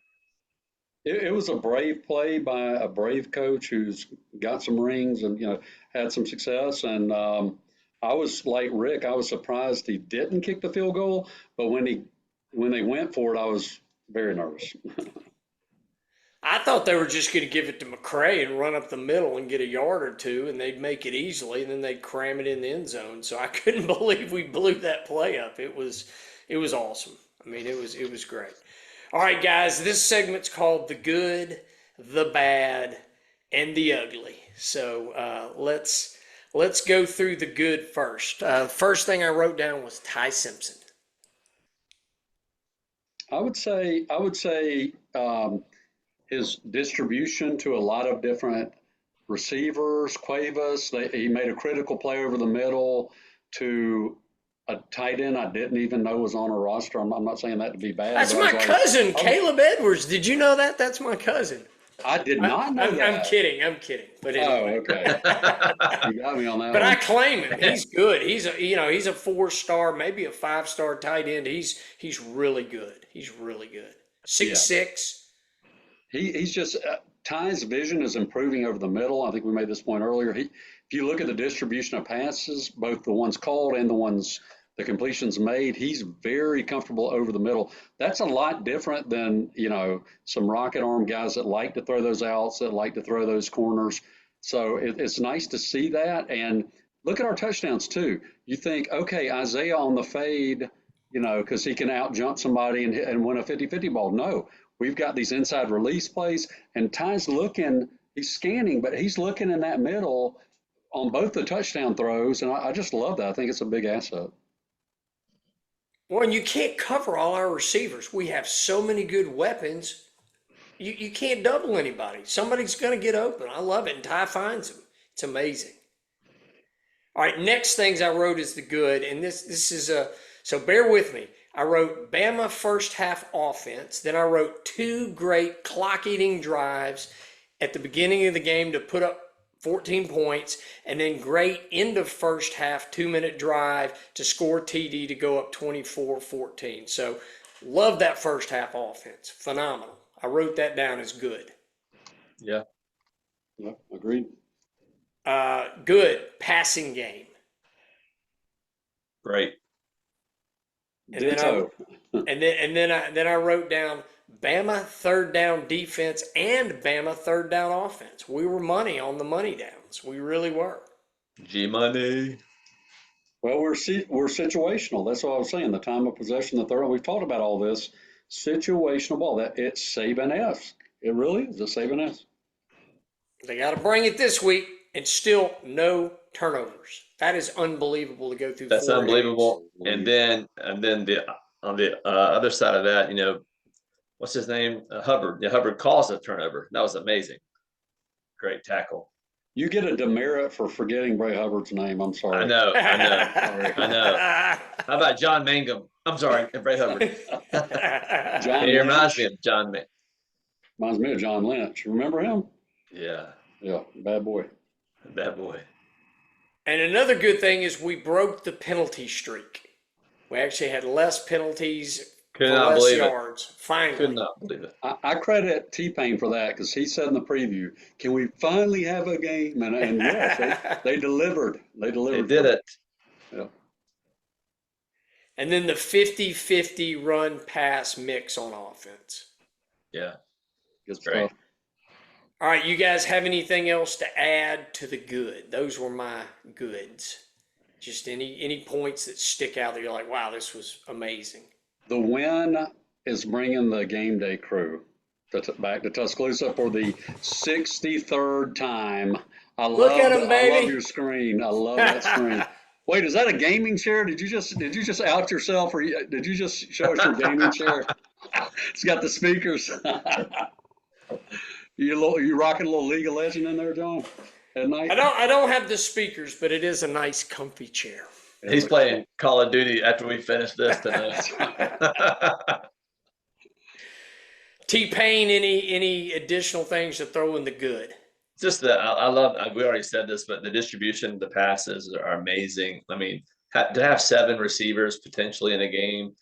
It was a brave play by a brave coach who's got some rings and had some success. And I was like Rick. I was surprised he didn't kick the field goal, but when they went for it, I was very nervous. I thought they were just going to give it to McCray and run up the middle and get a yard or two, and they'd make it easily, and then they'd cram it in the end zone. So I couldn't believe we blew that play up. It was awesome. I mean, it was great. All right, guys, this segment's called The Good, The Bad, and The Ugly. So let's go through the good first. First thing I wrote down was Ty Simpson. I would say his distribution to a lot of different receivers, Cuevas, he made a critical play over the middle to a tight end I didn't even know was on a roster. I'm not saying that to be bad. That's my cousin, Caleb Edwards. Did you know that? That's my cousin. I did not know that. I'm kidding. But anyway. Oh, okay. You got me on that But one. I claim him. He's good. He's a 4-star, maybe a 5-star tight end. He's really good. He's really good. 6'6". He's just Ty's vision is improving over the middle. I think we made this point earlier. If you look at the distribution of passes, both the ones called and the completions made, he's very comfortable over the middle. That's a lot different than, some rocket arm guys that like to throw those outs, that like to throw those corners. So it's nice to see that. And look at our touchdowns too. You think, okay, Isaiah on the fade, because he can out jump somebody and win a 50-50 ball. No, we've got these inside release plays, and Ty's he's scanning, but he's looking in that middle on both the touchdown throws. And I just love that. I think it's a big asset. Well, and you can't cover all our receivers. We have so many good weapons. You can't double anybody. Somebody's going to get open. I love it. And Ty finds them. It's amazing. All right, next things I wrote is the good. And this is so bear with me. I wrote Bama first half offense. Then I wrote 2 great clock-eating drives at the beginning of the game to put up 14 points, and then great end of first half 2-minute drive to score TD to go up 24-14. So love that first half offense. Phenomenal. I wrote that down as good. Yeah, agreed. Good passing game. Great. And then I wrote down Bama third down defense and Bama third down offense. We were money on the money downs. We really were. G-money. Well, we're situational. That's what I was saying. The time of possession, the third. We've talked about all this situational ball. That it's Saban-esque. It really is a Saban-esque. They got to bring it this week, and still no turnovers. That is unbelievable to go through. That's 4 unbelievable. games. And then on the other side of that, what's his name? Hubbard. Yeah, Hubbard caused a turnover. That was amazing. Great tackle. You get a demerit for forgetting Bray Hubbard's name. I'm sorry. I know. How about John Mangum? I'm sorry, Bray Hubbard. John He reminds Lynch. me of John Mangum. Reminds me of John Lynch. Remember him? Yeah, Yeah, bad boy. bad boy. And another good thing is we broke the penalty streak. We actually had less penalties Could for not less believe it. yards. Finally. Could not believe it. I credit T-Pain for that because he said in the preview, "Can we finally have a game?" And yes, they delivered. They delivered. They did it. Yeah. And then the 50-50 run-pass mix on offense. Yeah, Good great. stuff. All right, you guys have anything else to add to the good? Those were my goods. Just any points that stick out that you're like, wow, this was amazing. The win is bringing the game day crew back to Tuscaloosa for the 63rd time. Look at 'em, I baby. love your screen. I love that screen. Wait, is that a gaming chair? Did you just out yourself, or did you just show us your gaming chair? It's got the speakers. You rocking a little League of Legends in there, John? At night? I don't have the speakers, but it is a nice, comfy chair. He's playing Call of Duty after we finish this tonight. T-Pain, any additional things to throw in the good? Just that I love. We already said this, but the distribution of the passes are amazing. I mean, to have 7 receivers potentially in a game,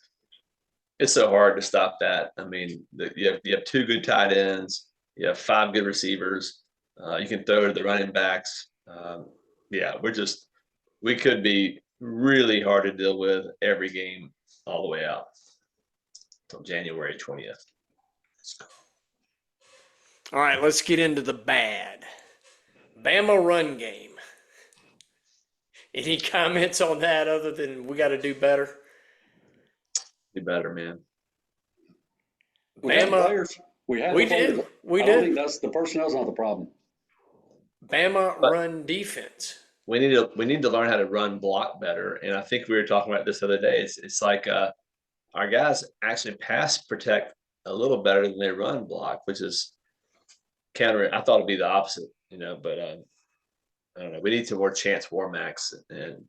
it's so hard to stop that. I mean, you have 2 good tight ends, you have 5 good receivers. You can throw to the running backs. Yeah, we could be really hard to deal with every game all the way out until January 20th. All right, let's get into the bad. Bama run game. Any comments on that other than we got to do better? Do better, man. We had Bama, players. We we did. did. We I don't did. think that's the personnel's not the problem. Bama But- run defense. We need to learn how to run block better. And I think we were talking about this the other day. It's like our guys actually pass protect a little better than they run block, which is counter. I thought it'd be the opposite, but I don't know. We need some more Chance Warmacks and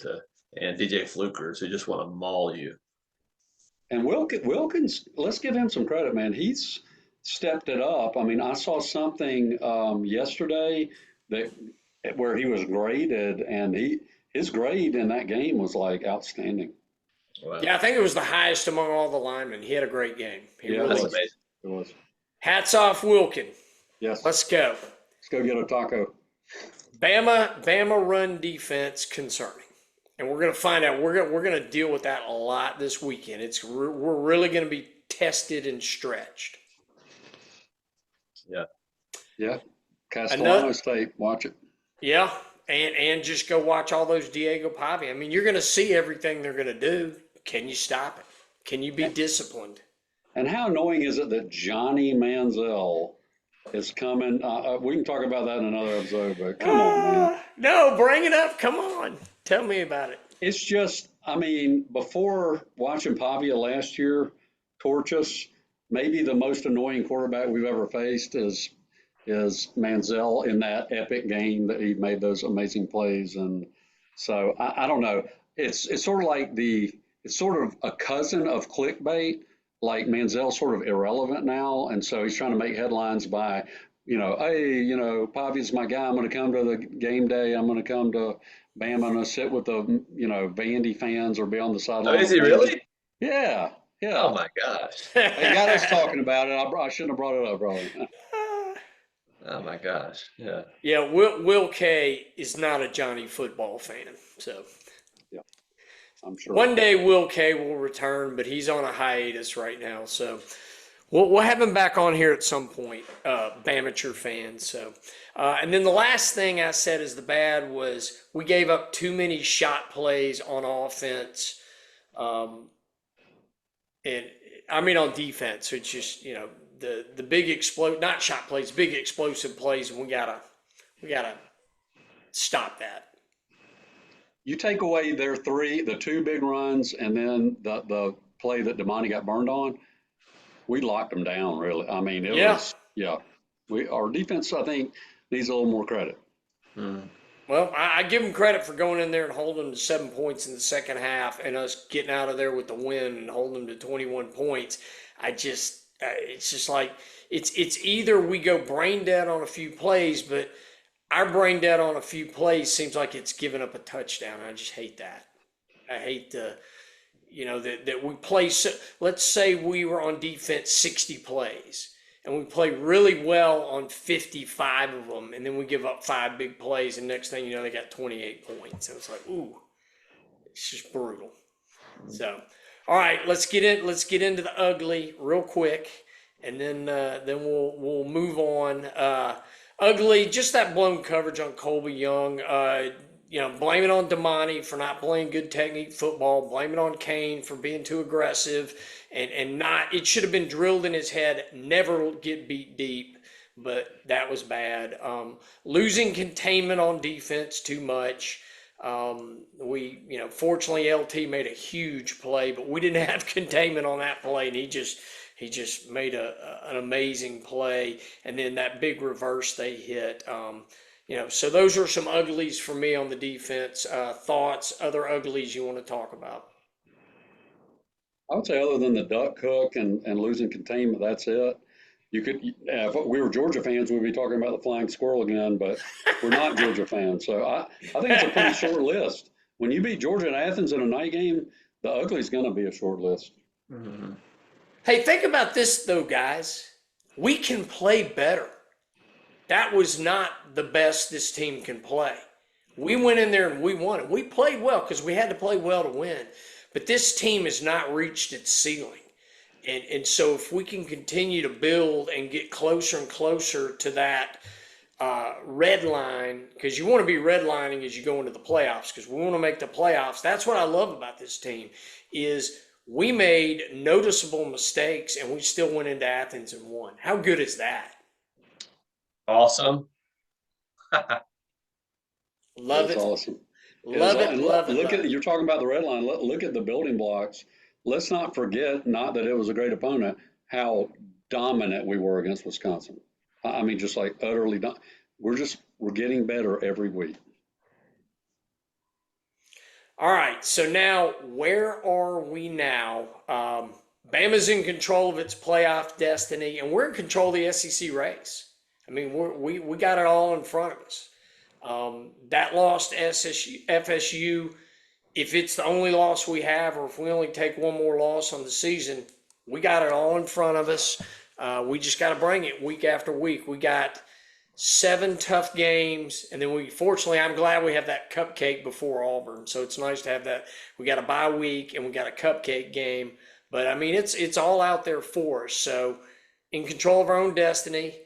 DJ Flukers who just want to maul you. And Wilkins, let's give him some credit, man. He's stepped it up. I mean, I saw something yesterday where he was graded, and his grade in that game was like outstanding. Wow. Yeah, I think it was the highest among all the linemen. He had a great game. He Yeah, really That's did. amazing. It was. Hats off, Wilkin. Yes. Let's go. Let's go get a taco. Bama run defense concerning, and we're going to find out. We're going to deal with that a lot this weekend. We're really going to be tested and stretched. Yeah. Castellano State. Watch it. Yeah, and just go watch all those Diego Pavia. I mean, you're going to see everything they're going to do. Can you stop it? Can you be disciplined? And how annoying is it that Johnny Manziel is coming? We can talk about that in another episode, but come on, man. No, bring it up. Come on. Tell me about it. It's just, I mean, before watching Pavia last year torch us, maybe the most annoying quarterback we've ever faced is Manziel in that epic game that he made those amazing plays. And so I don't know. It's sort of like it's sort of a cousin of clickbait. Like Manziel's sort of irrelevant now, and so he's trying to make headlines by, hey, Pavia's my guy. I'm going to come to the game day. I'm going to come to Bama. I'm going to sit with the, Vandy fans or be on the sideline. Oh, is he really? Yeah. Yeah. Oh my gosh. They got us talking about it. I shouldn't have brought it up, probably. Oh my gosh. Yeah. Yeah, Will K is not a Johnny football fan, so. I'm sure. One day Will K will return, but he's on a hiatus right now. So we'll have him back on here at some point, Bamature fans. So, and then the last thing I said is the bad was we gave up too many shot plays on offense. And I mean on defense. It's just, the big not shot plays, big explosive plays, and we gotta We got to stop that. You take away the two big runs, and then the play that Damani got burned on, we locked them down, really. I mean, it was, yeah. Our defense, I think, needs a little more credit. Well, I give them credit for going in there and holding them to 7 points in the second half and us getting out of there with the win and holding them to 21 points. It's just like, it's either we go brain dead on a few plays, but our brain dead on a few plays seems like it's giving up a touchdown. I just hate that. I hate that we play. So, let's say we were on defense 60 plays and we play really well on 55 of them, and then we give up 5 big plays, and next thing you know, they got 28 points. So it's like, ooh, it's just brutal. So, all right, let's get into the ugly real quick, and then we'll move on. Ugly, just that blown coverage on Colby Young. Blame it on Damani for not playing good technique football. Blame it on Kane for being too aggressive and not. It should have been drilled in his head. Never get beat deep, but that was bad. Losing containment on defense too much. Fortunately LT made a huge play, but we didn't have containment on that play, and he just made an amazing play. And then that big reverse they hit. So those are some uglies for me on the defense. Thoughts, other uglies you want to talk about? I would say other than the duck hook and losing containment, that's it. You could, if we were Georgia fans, we'd be talking about the flying squirrel again, but we're not Georgia fans. So I think it's a pretty short list. When you beat Georgia and Athens in a night game, the ugly is going to be a short list. Mm-hmm. Hey, think about this though, guys. We can play better. That was not the best this team can play. We went in there and we won it. We played well because we had to play well to win. But this team has not reached its ceiling. And so if we can continue to build and get closer and closer to that red line, because you want to be redlining as you go into the playoffs, because we want to make the playoffs. That's what I love about this team is we made noticeable mistakes and we still went into Athens and won. How good is that? Awesome. Love it. Awesome. Love it. You're talking about the red line. Look at the building blocks. Let's not forget, not that it was a great opponent, how dominant we were against Wisconsin. I mean, just like utterly we're getting better every week. All right. So now, where are we now? Bama's in control of its playoff destiny, and we're in control of the SEC race. I mean, we got it all in front of us. That loss to FSU, if it's the only loss we have, or if we only take one more loss on the season, we got it all in front of us. We just got to bring it week after week. We got 7 tough games, and then fortunately, I'm glad we have that cupcake before Auburn. So it's nice to have that. We got a bye week, and we got a cupcake game. But I mean, it's all out there for us. So in control of our own destiny.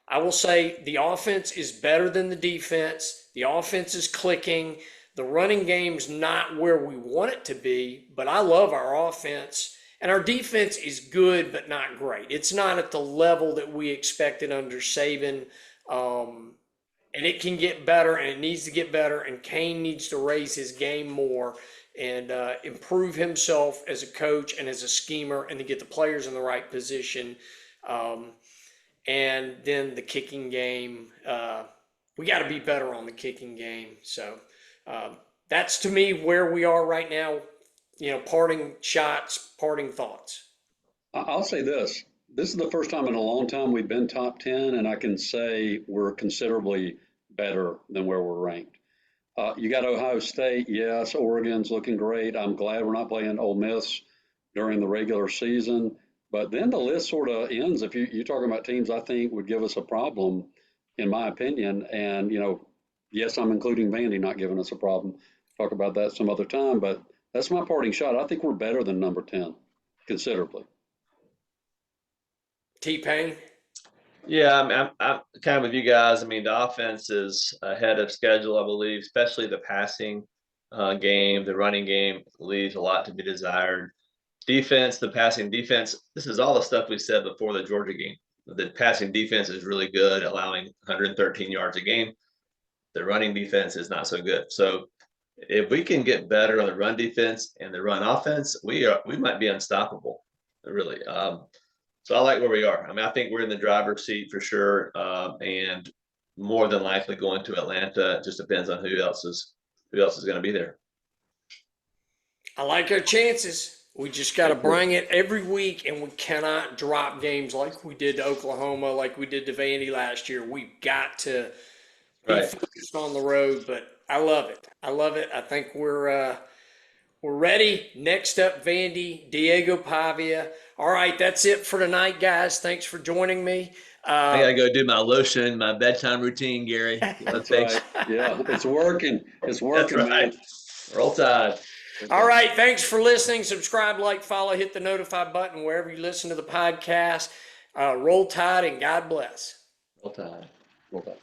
I will say the offense is better than the defense. The offense is clicking. The running game's not where we want it to be, but I love our offense. And our defense is good, but not great. It's not at the level that we expected under Saban. And it can get better, and it needs to get better. And Kane needs to raise his game more and improve himself as a coach and as a schemer, and to get the players in the right position. And then the kicking game, we got to be better on the kicking game. So that's, to me, where we are right now. Parting shots, parting thoughts. I'll say this. This is the first time in a long time we've been top 10, and I can say we're considerably better than where we're ranked. You got Ohio State. Yes, Oregon's looking great. I'm glad we're not playing Ole Miss during the regular season. But then the list sort of ends. If you're talking about teams I think would give us a problem, in my opinion. And, yes, I'm including Vandy not giving us a problem. Talk about that some other time. But that's my parting shot. I think we're better than number 10, considerably. T-Pain? Yeah, I'm kind of with you guys. I mean, the offense is ahead of schedule, I believe, especially the passing game. The running game leaves a lot to be desired. Defense, the passing defense, this is all the stuff we said before the Georgia game. The passing defense is really good, allowing 113 yards a game. The running defense is not so good. So if we can get better on the run defense and the run offense, we might be unstoppable, really. So I like where we are. I mean, I think we're in the driver's seat for sure, and more than likely going to Atlanta. It just depends on who else is going to be there. I like our chances. We just got to bring it every week, and we cannot drop games like we did to Oklahoma, like we did to Vandy last year. We've got to be focused on the road, but I love it. I love it. I think we're ready. Next up, Vandy, Diego Pavia. All right, that's it for tonight, guys. Thanks for joining me. I gotta go do my lotion, my bedtime routine, Gary. That's right. Yeah, it's working. It's working, That's right. man. Roll Tide. All right, thanks for listening. Subscribe, like, follow, hit the notify button wherever you listen to the podcast. Roll Tide and God bless. Roll Tide. Well done.